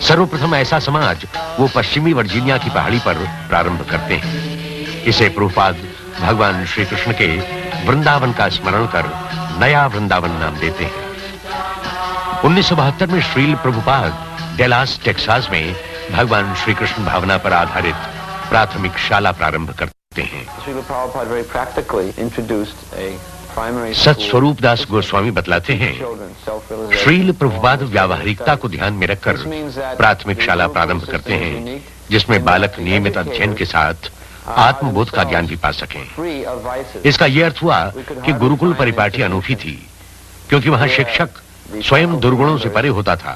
सर्वप्रथम ऐसा समाज वो पश्चिमी वर्जीनिया की पहाड़ी पर प्रारंभ करते हैं। इसे प्रभुपाद भगवान श्री कृष्ण के वृंदावन का स्मरण कर नया वृंदावन नाम देते हैं। 1972 में श्रील प्रभुपाद डेलास टेक्सास में भगवान श्री कृष्ण भावना पर आधारित प्राथमिक शाला प्रारंभ करते हैं। Srila Prabhupada very practically introduced a primary सत school स्वरूप दास गोस्वामी बतलाते हैं, children self-realization. श्रील प्रभुपाद व्यावहारिकता को ध्यान में रखकर प्राथमिक शाला प्रारंभ करते हैं, जिसमें बालक नियमित अध्ययन के साथ आत्मबोध का ज्ञान भी पा सकें। Free of vices. इसका यह अर्थ हुआ कि गुरुकुल परिपाटी अनूठी थी, क्योंकि वहां शिक्षक स्वयं दुर्गुणों से परे होता था।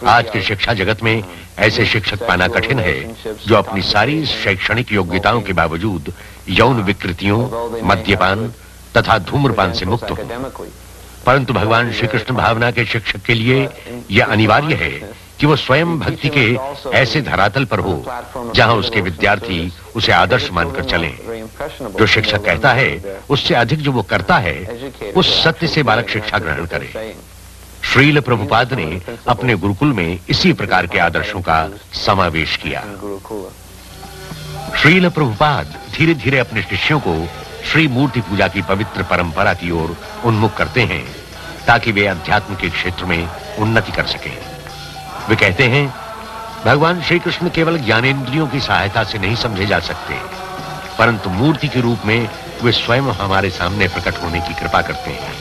आज के शिक्षा जगत में ऐसे शिक्षक पाना कठिन है जो अपनी सारी शैक्षणिक योग्यताओं के बावजूद यौन विकृतियों, मद्यपान तथा धूम्रपान से मुक्त हो। परंतु भगवान श्री कृष्ण भावना के शिक्षक के लिए यह अनिवार्य है कि वो स्वयं भक्ति के ऐसे धरातल पर हो जहां उसके विद्यार्थी उसे आदर्श मानकर चलें। जो शिक्षक कहता है उससे अधिक जो वो करता है, उस सत्य से बालक शिक्षा ग्रहण करे। श्रील प्रभुपाद ने अपने गुरुकुल में इसी प्रकार के आदर्शों का समावेश किया। श्रील प्रभुपाद धीरे धीरे अपने शिष्यों को श्री मूर्ति पूजा की पवित्र परंपरा की ओर उन्मुख करते हैं, ताकि वे अध्यात्म के क्षेत्र में उन्नति कर सकें। वे कहते हैं, भगवान श्री कृष्ण केवल ज्ञानेंद्रियों की सहायता से नहीं समझे जा सकते, परंतु मूर्ति के रूप में वे स्वयं हमारे सामने प्रकट होने की कृपा करते हैं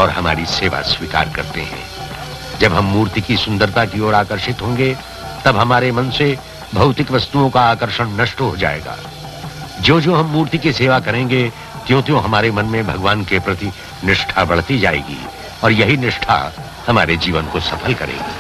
और हमारी सेवा स्वीकार करते हैं। जब हम मूर्ति की सुंदरता की ओर आकर्षित होंगे, तब हमारे मन से भौतिक वस्तुओं का आकर्षण नष्ट हो जाएगा। जो जो हम मूर्ति की सेवा करेंगे, त्यों-त्यों हमारे मन में भगवान के प्रति निष्ठा बढ़ती जाएगी और यही निष्ठा हमारे जीवन को सफल करेगी।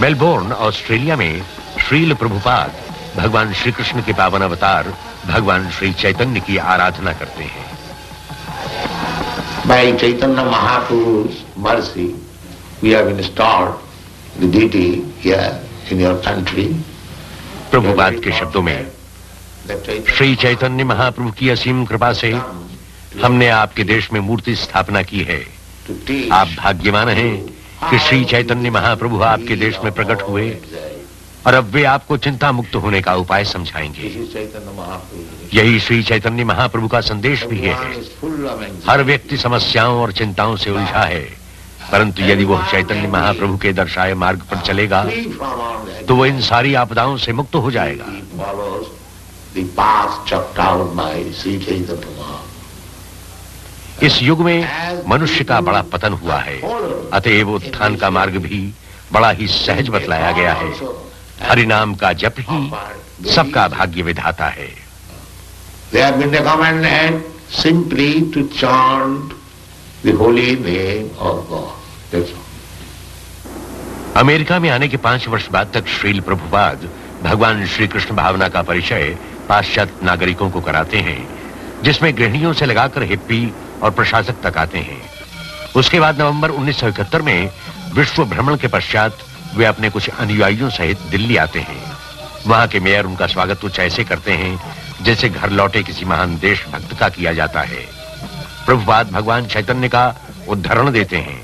मेलबोर्न, ऑस्ट्रेलिया में श्रील प्रभुपाद भगवान श्री कृष्ण के पावन अवतार भगवान श्री चैतन्य की आराधना करते हैं। By Chaitanya Mahaprabhu's mercy, we have installed the deity here in your country. Prabhupada के शब्दों में, श्री चैतन्य महाप्रभु की असीम कृपा से हमने आपके देश में मूर्ति स्थापना की है। आप भाग्यवान हैं कि श्री चैतन्य महाप्रभु आपके देश में प्रकट हुए और अब वे आपको चिंता मुक्त होने का उपाय समझाएंगे। यही श्री चैतन्य महाप्रभु का संदेश भी है। हर व्यक्ति समस्याओं और चिंताओं से उलझा है, परंतु यदि वह चैतन्य महाप्रभु के दर्शाए मार्ग पर चलेगा तो वो इन सारी आपदाओं से मुक्त हो जाएगा। इस युग में मनुष्य का बड़ा पतन हुआ है, अतएव उत्थान का मार्ग भी बड़ा ही सहज बतलाया गया है। हरि नाम का जप ही सबका भाग्य विधाता है। They have been recommended simply to chant the holy name of God. That's all. America में आने के 5 वर्ष बाद तक श्रील प्रभुपाद भगवान श्री कृष्ण भावना का परिचय पाश्चात्य नागरिकों को कराते हैं, जिसमें गृहिणियों से लगाकर हिप्पी और प्रशासक तक आते हैं। उसके बाद नवंबर 1971 में विश्व भ्रमण के पश्चात वे अपने कुछ अनुयायियों सहित दिल्ली आते हैं। वहां के मेयर उनका स्वागत कुछ ऐसे करते हैं जैसे घर लौटे किसी महान देशभक्त का किया जाता है। प्रभुपाद भगवान चैतन्य का उदाहरण देते हैं।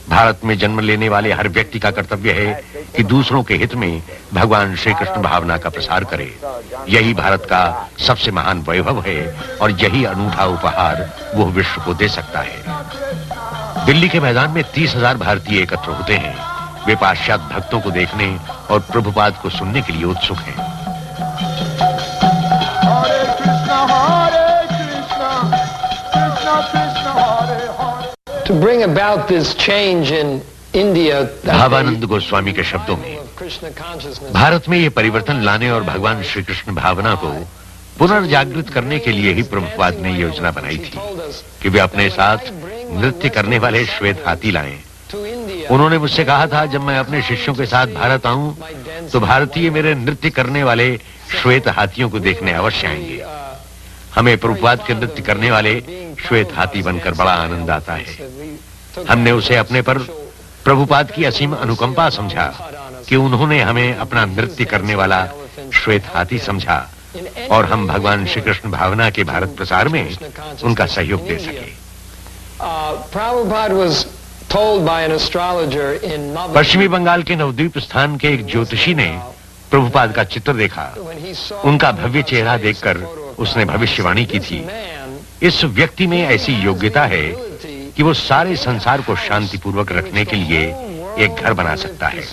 भारत में जन्म लेने वाले हर व्यक्ति का कर्तव्य है कि दूसरों के हित में भगवान श्री कृष्ण भावना का प्रसार करे। यही भारत का सबसे महान वैभव है और यही अनूठा उपहार वो विश्व को दे सकता है। दिल्ली के मैदान में 30,000 भारतीय एकत्र होते हैं। वे पाश्चात्य भक्तों को देखने और प्रभुपाद को सुनने के लिए उत्सुक हैं। To bring about this change in India, Bhavanand Goswami के शब्दों में, भारत में ये परिवर्तन लाने और भगवान श्री कृष्ण भावना को पुनर्जागृत करने के लिए ही प्रभुपाद ने योजना बनाई थी कि वे अपने साथ नृत्य करने वाले श्वेत हाथी लाएं। उन्होंने मुझसे कहा था, जब मैं अपने शिष्यों के साथ भारत आऊं तो भारतीय मेरे नृत्य करने वाले श्वेत हाथियों को देखने अवश्य आएंगे। हमें प्रभुपाद के नृत्य करने वाले श्वेत हाथी बनकर बड़ा आनंद आता है। हमने उसे अपने पर प्रभुपाद की असीम अनुकंपा समझा कि उन्होंने हमें अपना नृत्य करने वाला श्वेत हाथी समझा और हम भगवान श्री कृष्ण भावना के भारत प्रसार में उनका सहयोग दे सके। told by an astrologer in पश्चिमी बंगाल के नवद्वीप स्थान के एक ज्योतिषी ने प्रभुपाद का चित्र देखा, उनका भव्य चेहरा देखकर उसने भविष्यवाणी की थी, इस व्यक्ति में ऐसी योग्यता है कि वो सारे संसार को शांतिपूर्वक रखने के लिए एक घर बना सकता है।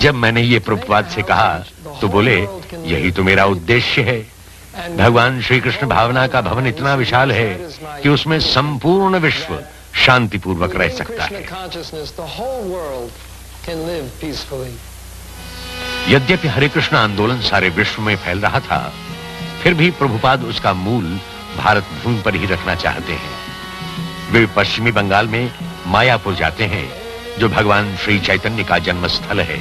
जब मैंने ये प्रभुपाद से कहा तो बोले, यही तो मेरा उद्देश्य है। भगवान श्री कृष्ण भावना का भवन इतना विशाल है कि उसमें संपूर्ण विश्व शांतिपूर्वक रह सकता है। यद्यपि हरे कृष्ण आंदोलन सारे विश्व में फैल रहा था, फिर भी प्रभुपाद उसका मूल भारत भूमि पर ही रखना चाहते हैं। वे पश्चिमी बंगाल में मायापुर जाते हैं, जो भगवान श्री चैतन्य का जन्म स्थल है।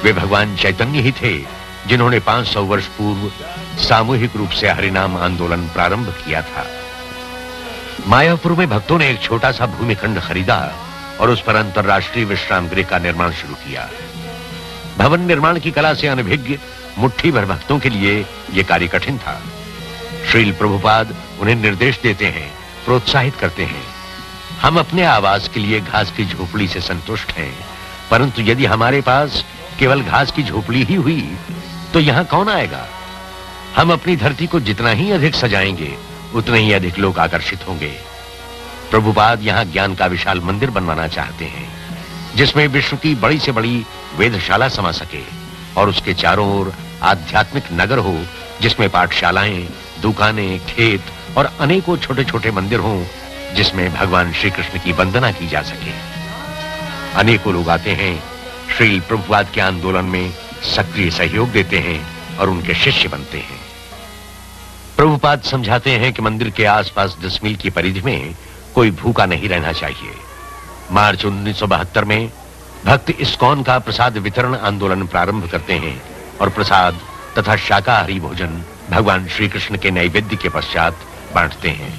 वे भगवान चैतन्य ही थे जिन्होंने 500 वर्ष पूर्व सामूहिक रूप से हरिनाम आंदोलन प्रारंभ किया था। मायापुर में भक्तों ने एक छोटा सा भूमिखंड खरीदा और उस पर अंतर्राष्ट्रीय विश्राम गृह का निर्माण शुरू किया। भवन निर्माण की कला से अनभिज्ञ मुट्ठी भर भक्तों के लिए यह कार्य कठिन था। श्रील प्रभुपाद उन्हें निर्देश देते हैं, प्रोत्साहित करते हैं। हम अपने आवास के लिए घास की झोपड़ी से संतुष्ट हैं, परंतु यदि हमारे पास केवल घास की झोपड़ी ही हुई तो यहां कौन आएगा? हम अपनी धरती को जितना ही अधिक सजाएंगे, उतने ही अधिक लोग आकर्षित होंगे। प्रभुपाद यहां ज्ञान का विशाल मंदिर बनवाना चाहते हैं, जिसमें विश्व की बड़ी से बड़ी वेधशाला समा सके और उसके चारों ओर आध्यात्मिक नगर हो, जिसमें पाठशालाएं, दुकानें, खेत और अनेकों छोटे छोटे मंदिर हों, जिसमें भगवान श्री कृष्ण की वंदना की जा सके। अनेकों लोग आते हैं, श्री प्रभुपाद के आंदोलन में सक्रिय सहयोग देते हैं और उनके शिष्य बनते हैं। प्रभुपाद समझाते हैं कि मंदिर के आसपास 10 मील की परिधि में कोई भूखा नहीं रहना चाहिए। मार्च 1972 में भक्त इस्कॉन का प्रसाद वितरण आंदोलन प्रारंभ करते हैं और प्रसाद तथा शाकाहारी भोजन भगवान श्री कृष्ण के नैवेद्य के पश्चात बांटते हैं।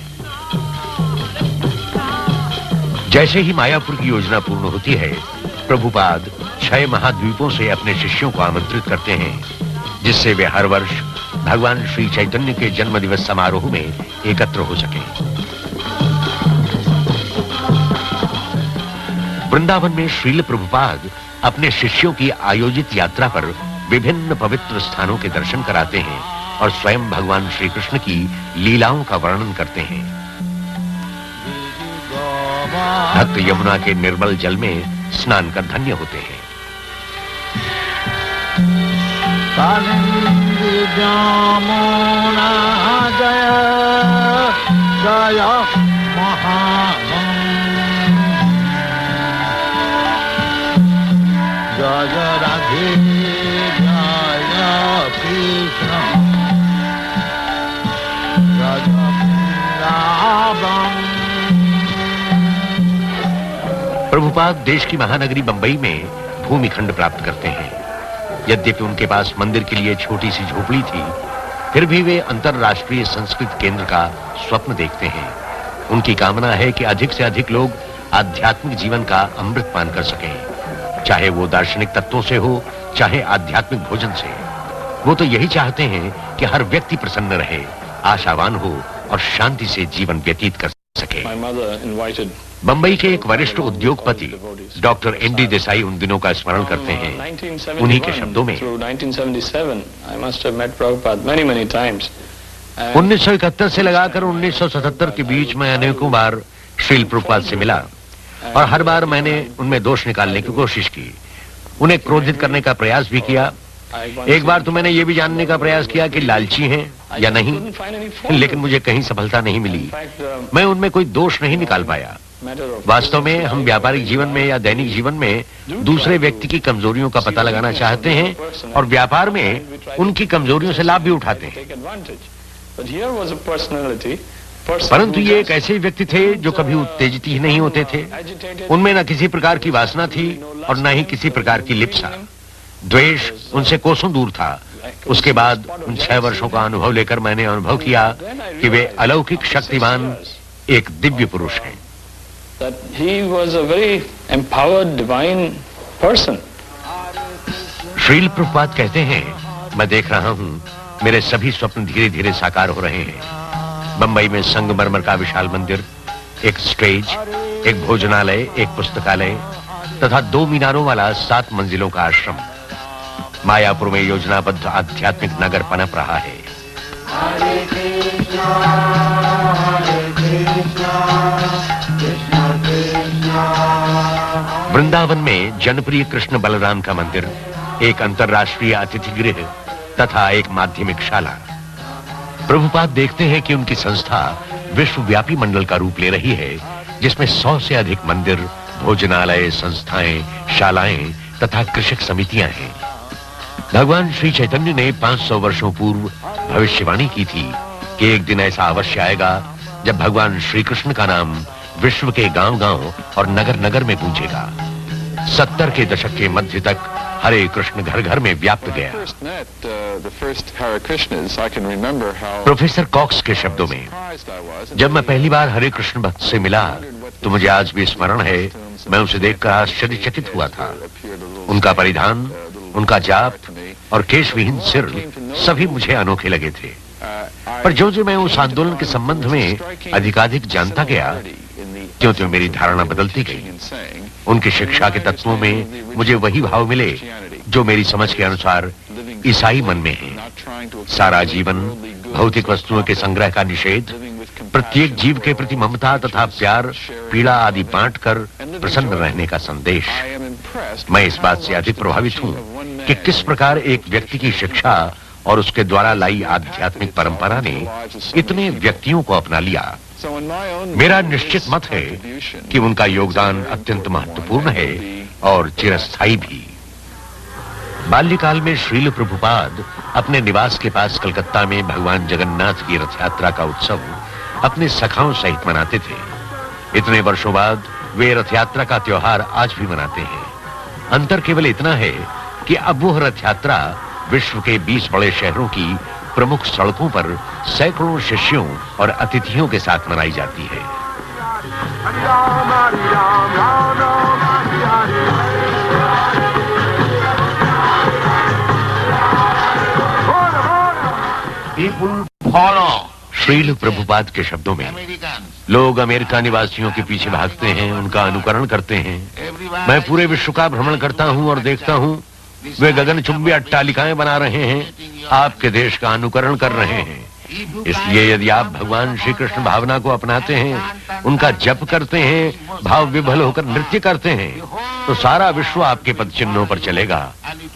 जैसे ही मायापुर की योजना पूर्ण होती है, प्रभुपाद 6 महाद्वीपों से अपने शिष्यों को आमंत्रित करते हैं, जिससे वे हर वर्ष भगवान श्री चैतन्य के जन्म दिवस समारोह में एकत्र हो सकें। वृंदावन में श्रील प्रभुपाद अपने शिष्यों की आयोजित यात्रा पर विभिन्न पवित्र स्थानों के दर्शन कराते हैं और स्वयं भगवान श्री कृष्ण की लीलाओं का वर्णन करते हैं। भक्त यमुना के निर्मल जल में स्नान कर धन्य होते हैं। यमुना जय जय जय राधे जय कृष्ण जय वृंदावन। प्रभुपाद देश की महानगरी बंबई में भूमिखंड प्राप्त करते हैं। यद्यपि उनके पास मंदिर के लिए छोटी सी झोपड़ी थी, फिर भी वे अंतरराष्ट्रीय संस्कृत केंद्र का स्वप्न देखते हैं। उनकी कामना है कि अधिक से अधिक लोग आध्यात्मिक जीवन का अमृत पान कर सकें, चाहे वो दार्शनिक तत्वों से हो, चाहे आध्यात्मिक भोजन से। वो तो यही चाहते हैं कि हर व्यक्ति प्रसन्न रहे, आशावान हो और शांति से जीवन व्यतीत कर सके। बंबई के एक वरिष्ठ उद्योगपति डॉक्टर एनडी देसाई उन दिनों का स्मरण करते हैं। उन्हीं के शब्दों में, 1971 से लगाकर 1977 के बीच में अनेकों बार श्रील प्रभुपाद से मिला और हर बार मैंने उनमें दोष निकालने की कोशिश की, उन्हें क्रोधित करने का प्रयास भी किया। एक बार तो मैंने ये भी जानने का प्रयास किया कि लालची हैं या नहीं, लेकिन मुझे कहीं सफलता नहीं मिली। मैं उनमें कोई दोष नहीं निकाल पाया। वास्तव में हम व्यापारिक जीवन में या दैनिक जीवन में दूसरे व्यक्ति की कमजोरियों का पता लगाना चाहते हैं और व्यापार में उनकी कमजोरियों से लाभ भी उठाते हैं। परंतु ये एक ऐसे व्यक्ति थे जो कभी उत्तेजित ही नहीं होते थे। उनमें न किसी प्रकार की वासना थी और न ही किसी प्रकार की लिप्सा। द्वेष उनसे कोसों दूर था। उसके बाद उन 6 वर्षों का अनुभव लेकर मैंने अनुभव किया कि वे अलौकिक शक्तिमान एक दिव्य पुरुष हैं। श्रील प्रभुपाद कहते हैं, मैं देख रहा हूं मेरे सभी स्वप्न धीरे धीरे साकार हो रहे हैं। बंबई में संगमरमर का विशाल मंदिर, एक स्टेज, एक भोजनालय, एक पुस्तकालय तथा 2 मीनारों वाला 7 मंजिलों का आश्रम। मायापुर में योजनाबद्ध आध्यात्मिक नगर पनप रहा है। वृंदावन में जनप्रिय कृष्ण बलराम का मंदिर, एक अंतर्राष्ट्रीय अतिथि गृह तथा एक माध्यमिक शाला। प्रभुपाद देखते हैं कि उनकी संस्था विश्वव्यापी मंडल का रूप ले रही है, जिसमें 100 से अधिक मंदिर, भोजनालय, संस्थाएं, शालाएं तथा कृषक समितियां हैं। भगवान श्री चैतन्य ने 500 वर्षों पूर्व भविष्यवाणी की थी कि एक दिन ऐसा अवश्य आएगा जब भगवान श्री कृष्ण का नाम विश्व के गांव-गांव और नगर-नगर में गूंजेगा। 70 के दशक के मध्य तक हरे कृष्ण घर-घर में व्याप्त गया। प्रोफेसर कॉक्स के शब्दों में, जब मैं पहली बार हरे कृष्ण भक्त से मिला तो मुझे आज भी स्मरण है, मैं उसे देखकर आश्चर्यचकित हुआ था। उनका परिधान, उनका जाप और केशविहीन सिर सभी मुझे अनोखे लगे थे। पर जो मैं उस आंदोलन के संबंध में अधिकाधिक जानता गया, त्यों मेरी धारणा बदलती गई। उनकी शिक्षा के तत्वों में मुझे वही भाव मिले जो मेरी समझ के अनुसार ईसाई मन में है। सारा जीवन भौतिक वस्तुओं के संग्रह का निषेध, प्रत्येक जीव के प्रति ममता तथा प्यार, पीड़ा आदि बांटकर प्रसन्न रहने का संदेश। मैं इस बात से अधिक प्रभावित हूँ कि किस प्रकार एक व्यक्ति की शिक्षा और उसके द्वारा लाई आध्यात्मिक परंपरा ने इतने व्यक्तियों को अपना लिया। मेरा निश्चित मत है कि उनका योगदान अत्यंत महत्वपूर्ण है और चिरस्थायी भी। बाल्यकाल में श्रील प्रभुपाद अपने निवास के पास कलकत्ता में भगवान जगन्नाथ की रथ यात्रा का उत्सव अपने सखाओं सहित मनाते थे। इतने वर्षों बाद वे रथ यात्रा का त्योहार आज भी मनाते हैं। अंतर केवल इतना है कि अब वह रथ यात्रा विश्व के 20 बड़े शहरों की प्रमुख सड़कों पर सैकड़ों शिष्यों और अतिथियों के साथ मनाई जाती है। People follow. श्रील प्रभुपाद के शब्दों में, लोग अमेरिका निवासियों के पीछे भागते हैं, उनका अनुकरण करते हैं। मैं पूरे विश्व का भ्रमण करता हूं और देखता हूं वे गगनचुंबी अट्टालिकाएं बना रहे हैं, आपके देश का अनुकरण कर रहे हैं। इसलिए यदि आप भगवान श्री कृष्ण भावना को अपनाते हैं, उनका जप करते हैं, भाव विभल होकर नृत्य करते हैं, तो सारा विश्व आपके पद चिन्हों पर चलेगा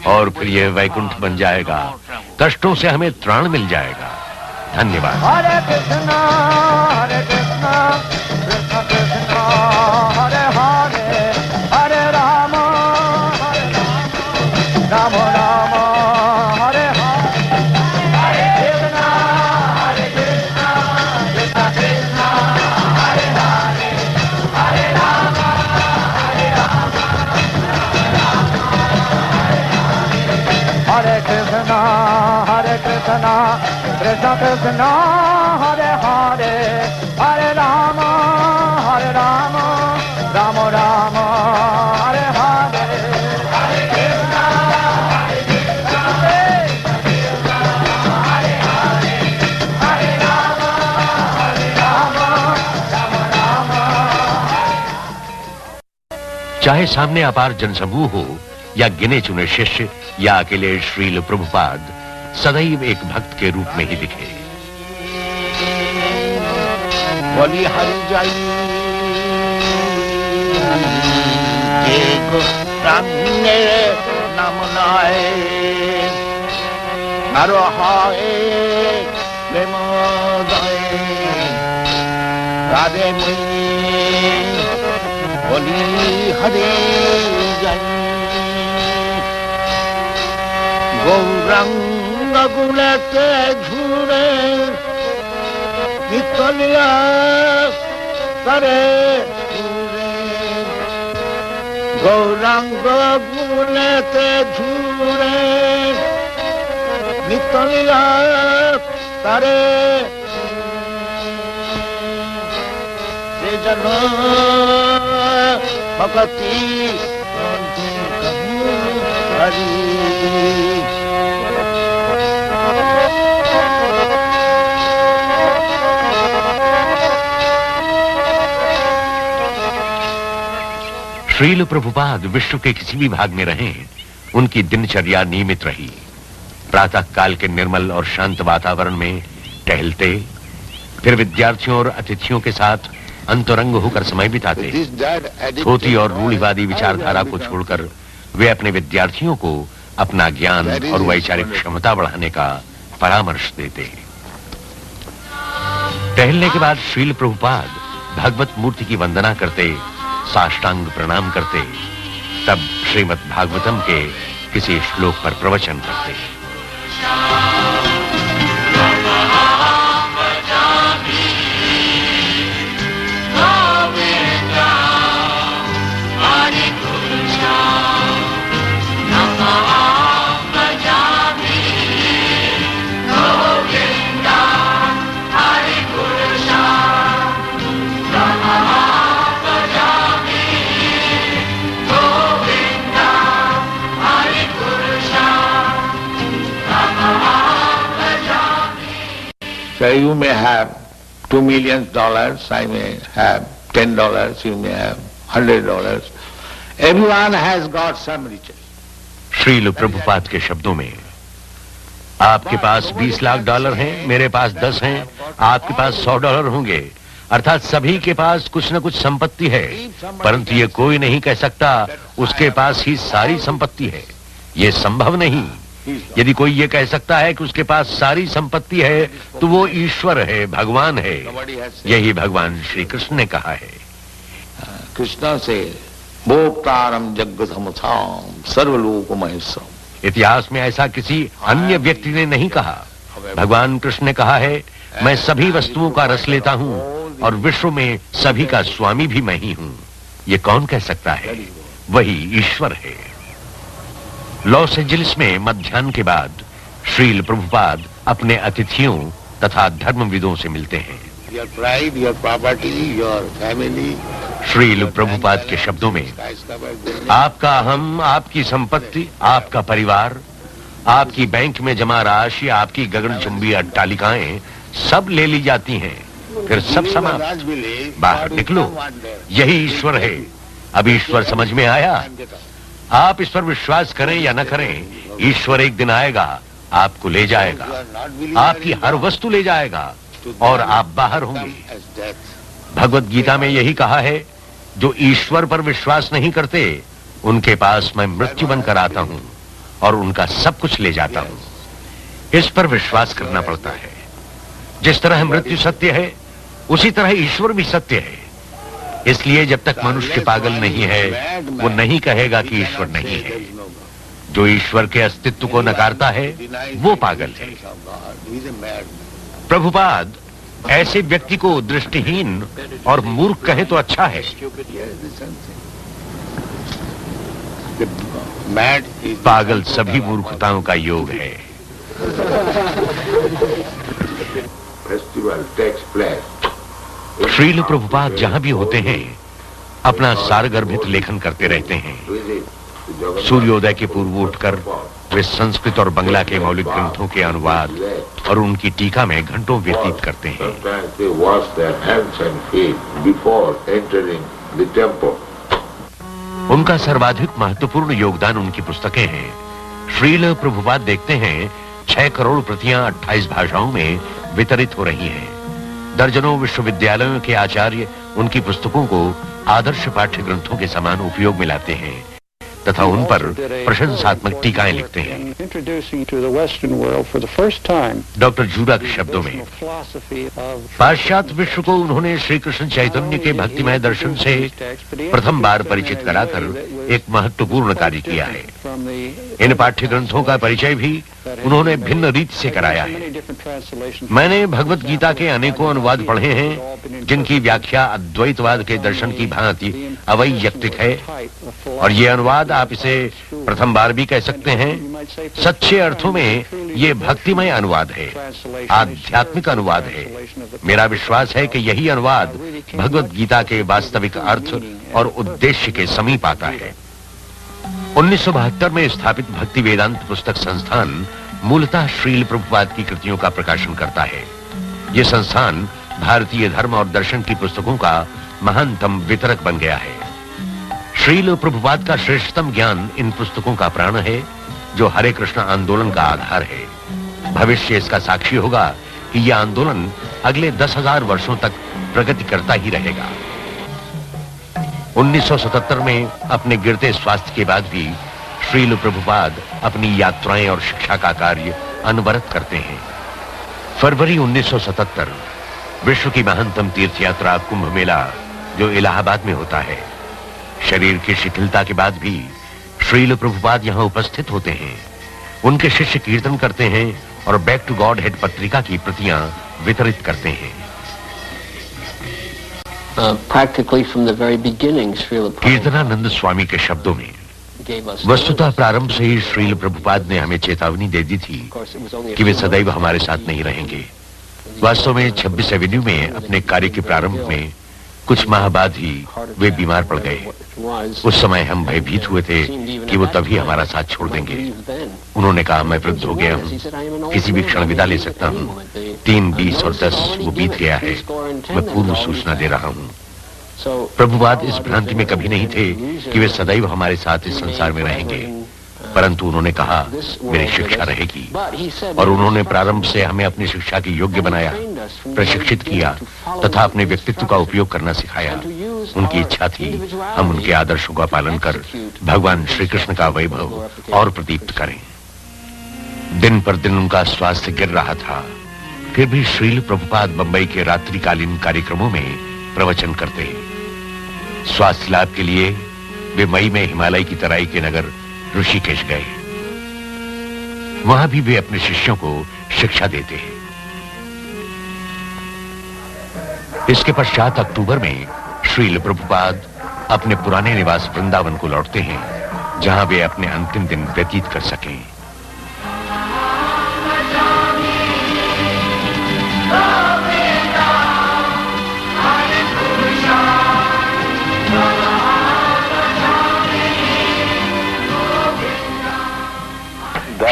और फिर यह वैकुंठ बन जाएगा। कष्टों से हमें त्राण मिल जाएगा। धन्यवाद। हरे कृष्णा कृष्ण कृष्ण हरे हरे, हरे राम राम राम हरे हरे, हरे कृष्णा कृष्ण कृष्ण हरे हरे, हरे राम हरे कृष्णा कृष्ण कृष्ण हरे हरे, हरे राम राम राम हरे हरे, हरे कृष्णा हरे हरे, हरे राम राम चाहे सामने अपार जनसमूह हो या गिने चुने शिष्य या अकेले श्रील प्रभुपाद, सदैव एक भक्त के रूप में ही दिखे। बोली हरि जय नाम नाय आरो हाय प्रेम राधे मुनि बोली हरि जय गौरंग गुलते झूरे नितलिया करे झूरे, गौरंग गुलते झूरे नितलिया करे जन भक्ति हरि। श्रील प्रभुपाद विश्व के किसी भी भाग में रहें, उनकी दिनचर्या नियमित रही। प्रातः काल के निर्मल और शांत वातावरण में टहलते, फिर विद्यार्थियों और अतिथियों के साथ अंतरंग होकर समय बिताते। धोती और रूढ़िवादी विचारधारा को छोड़कर वे अपने विद्यार्थियों को अपना ज्ञान और वैचारिक क्षमता बढ़ाने का परामर्श देते। टहलने के बाद श्रील प्रभुपाद भगवत मूर्ति की वंदना करते, साष्टांग प्रणाम करते, तब श्रीमद् भागवतम के किसी श्लोक पर प्रवचन करते। So you may have $2 million, I may have $10, you may have $100. Everyone has got some riches. Srila Prabhupada के शब्दों में, आपके पास $20 लाख हैं, मेरे पास 10 हैं, आपके पास $100 होंगे। अर्थात सभी के पास कुछ न कुछ संपत्ति है, परंतु ये कोई नहीं कह सकता उसके पास ही सारी संपत्ति है। ये संभव नहीं। यदि कोई ये कह सकता है कि उसके पास सारी संपत्ति है तो वो ईश्वर है, भगवान है। यही भगवान श्री कृष्ण ने कहा है। कृष्ण से भोक्तारम जगतमथाम सर्वलोक महेश्वरम। इतिहास में ऐसा किसी अन्य व्यक्ति ने नहीं कहा। भगवान कृष्ण ने कहा है, मैं सभी वस्तुओं का रस लेता हूँ और विश्व में सभी का स्वामी भी मैं ही हूँ। ये कौन कह सकता है? वही ईश्वर है। लॉस एंजलिस में मध्याह्न के बाद श्रील प्रभुपाद अपने अतिथियों तथा धर्मविदों से मिलते हैं। Your pride, your property, your family. Srila Prabhupada के शब्दों में, आपका अहम, आपकी संपत्ति, आपका परिवार, आपकी बैंक में जमा राशि, आपकी गगनचुंबी अट्टालिकाएं सब ले ली जाती हैं, फिर सब समाप्त। बाहर निकलो, यही ईश्वर है। अब ईश्वर समझ में आया? आप इस पर विश्वास करें या न करें, ईश्वर एक दिन आएगा, आपको ले जाएगा, आपकी हर वस्तु ले जाएगा और आप बाहर होंगे। भगवत गीता में यही कहा है, जो ईश्वर पर विश्वास नहीं करते उनके पास मैं मृत्यु बनकर आता हूं और उनका सब कुछ ले जाता हूं। इस पर विश्वास करना पड़ता है। जिस तरह मृत्यु सत्य है, उसी तरह ईश्वर भी सत्य है। इसलिए जब तक मनुष्य पागल नहीं है, वो नहीं कहेगा कि ईश्वर नहीं है। जो ईश्वर के अस्तित्व को नकारता है, वो पागल है। प्रभुपाद ऐसे व्यक्ति को दृष्टिहीन और मूर्ख कहे तो अच्छा है। पागल सभी मूर्खताओं का योग है। श्रील प्रभुपाद जहां भी होते हैं, अपना सारगर्भित लेखन करते रहते हैं। सूर्योदय के पूर्व उठकर वे संस्कृत और बंगला के मौलिक ग्रंथों के अनुवाद और उनकी टीका में घंटों व्यतीत करते हैं। उनका सर्वाधिक महत्वपूर्ण योगदान उनकी पुस्तकें हैं। श्रील प्रभुपाद देखते हैं 6 करोड़ प्रतियां 28 भाषाओं में वितरित हो रही हैं। दर्जनों विश्वविद्यालयों के आचार्य उनकी पुस्तकों को आदर्श पाठ्य ग्रंथों के समान उपयोग में लाते हैं तथा उन पर प्रशंसात्मक टीकाएं लिखते हैं। डॉक्टर जूरा के शब्दों में, पाश्चात्य विश्व को उन्होंने श्री कृष्ण चैतन्य के भक्तिमय दर्शन से प्रथम बार परिचित कराकर एक महत्वपूर्ण कार्य किया है। इन पाठ्य ग्रंथों का परिचय भी उन्होंने भिन्न रीति से कराया है। मैंने भगवत गीता के अनेकों अनुवाद पढ़े हैं, जिनकी व्याख्या अद्वैतवाद के दर्शन की भांति अवैयक्तिक है, और ये अनुवाद आप इसे प्रथम बार भी कह सकते हैं। सच्चे अर्थों में ये भक्तिमय अनुवाद है, आध्यात्मिक अनुवाद है। मेरा विश्वास है कि यही अनुवाद भगवत गीता के वास्तविक अर्थ और उद्देश्य के समीप आता है। 1972 में स्थापित भक्ति वेदांत पुस्तक संस्थान मूलतः श्रील प्रभुपाद की कृतियों का प्रकाशन करता है। यह संस्थान भारतीय धर्म और दर्शन की पुस्तकों का महानतम वितरक बन गया है। श्रील प्रभुपाद का श्रेष्ठतम ज्ञान इन पुस्तकों का प्राण है, जो हरे कृष्ण आंदोलन का आधार है। भविष्य इसका साक्षी होगा कि यह आंदोलन अगले 10,000 वर्षों तक प्रगति करता ही रहेगा। 1977 में अपने गिरते स्वास्थ्य के बाद भी श्रील प्रभुपाद अपनी यात्राएं और शिक्षा का कार्य अनवरत करते हैं। फरवरी 1977 विश्व की महानतम तीर्थ यात्रा कुंभ मेला, जो इलाहाबाद में होता है। शरीर की शिथिलता के बाद भी श्रील प्रभुपाद यहां उपस्थित होते हैं। उनके शिष्य कीर्तन करते हैं और बैक टू गॉड हेड पत्रिका की प्रतियां वितरित करते हैं। Practically from the very beginning, Srila Prabhupada Kirtanananda स्वामी के शब्दों में, gave us वस्तुतः प्रारंभ से ही श्रील प्रभुपाद ने हमें चेतावनी दे दी थी कि वे सदैव हमारे साथ नहीं रहेंगे। वास्तव में 26 एवेन्यू में अपने कार्य के प्रारंभ में कुछ माह बाद ही वे बीमार पड़ गए। उस समय हम भयभीत हुए थे कि वो तभी हमारा साथ छोड़ देंगे। उन्होंने कहा, मैं वृद्ध हो गया हूँ, किसी भी क्षण विदा ले सकता हूँ। 3, 20 और 10 वो बीत गया है। मैं पूर्व सूचना दे रहा हूँ। प्रभुपाद इस भ्रांति में कभी नहीं थे कि वे सदैव हमारे साथ इस संसार में रहेंगे, परंतु उन्होंने कहा, मेरी शिक्षा रहेगी। और उन्होंने प्रारंभ से हमें अपनी शिक्षा के योग्य बनाया, प्रशिक्षित किया तथा अपने व्यक्तित्व का उपयोग करना सिखाया। उनकी इच्छा थी हम उनके आदर्शों का पालन कर भगवान श्री कृष्ण का वैभव और प्रदीप्त करें। दिन पर दिन उनका स्वास्थ्य गिर रहा था, फिर भी श्रील प्रभुपाद बंबई के रात्रिकालीन कार्यक्रमों में प्रवचन करते। स्वास्थ्य लाभ के लिए वे मई में हिमालय की तराई के नगर ऋषिकेश गए। वहां भी वे अपने शिष्यों को शिक्षा देते हैं। इसके पश्चात अक्टूबर में श्रील प्रभुपाद अपने पुराने निवास वृंदावन को लौटते हैं, जहां वे अपने अंतिम दिन व्यतीत कर सकें।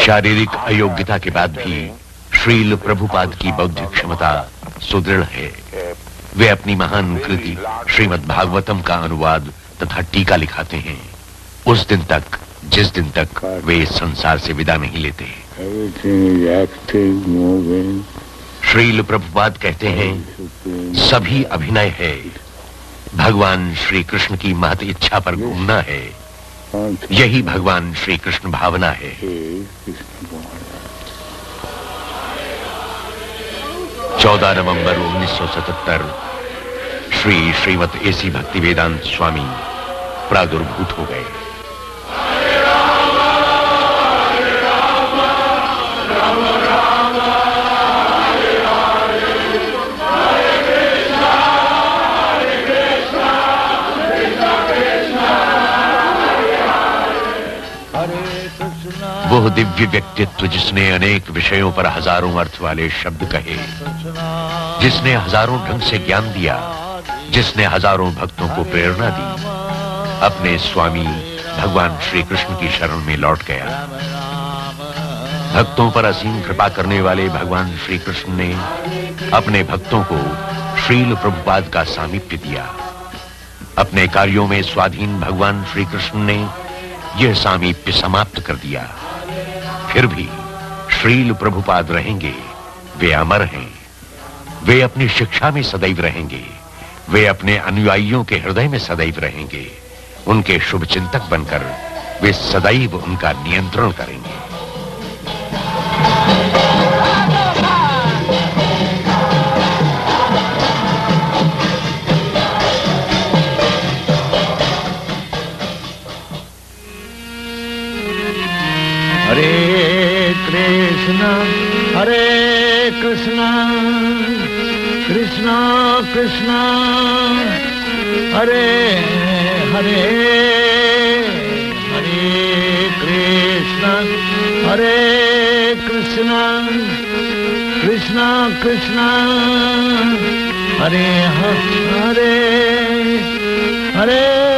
शारीरिक अयोग्यता के बाद भी श्रील प्रभुपाद की बौद्धिक क्षमता सुदृढ़ है। वे अपनी महान कृति श्रीमद् भागवतम का अनुवाद तथा टीका लिखाते हैं, उस दिन तक जिस दिन तक वे इस संसार से विदा नहीं लेते। श्रील प्रभुपाद कहते हैं, सभी अभिनय है, भगवान श्री कृष्ण की महत इच्छा पर घूमना है, यही भगवान श्री कृष्ण भावना है। 14 नवंबर 1977 श्रीमत एसी भक्तिवेदांत स्वामी प्रादुर्भूत हो गए। वो दिव्य व्यक्तित्व जिसने अनेक विषयों पर हजारों अर्थ वाले शब्द कहे, जिसने हजारों ढंग से ज्ञान दिया, जिसने हजारों भक्तों को प्रेरणा दी, अपने स्वामी भगवान श्री कृष्ण की शरण में लौट गया। भक्तों पर असीम कृपा करने वाले भगवान श्री कृष्ण ने अपने भक्तों को श्रील प्रभुपाद का सामीप्य दिया। अपने कार्यों में स्वाधीन भगवान श्री कृष्ण ने यह सामीप्य समाप्त कर दिया। फिर भी श्रील प्रभुपाद रहेंगे, वे अमर हैं। वे अपनी शिक्षा में सदैव रहेंगे, वे अपने अनुयायियों के हृदय में सदैव रहेंगे। उनके शुभ चिंतक बनकर वे सदैव उनका नियंत्रण करेंगे। Hare Krishna, Hare Krishna, Krishna Krishna, Hare Hare, Hare Krishna, Hare Krishna, Krishna Krishna, Hare Hare, Hare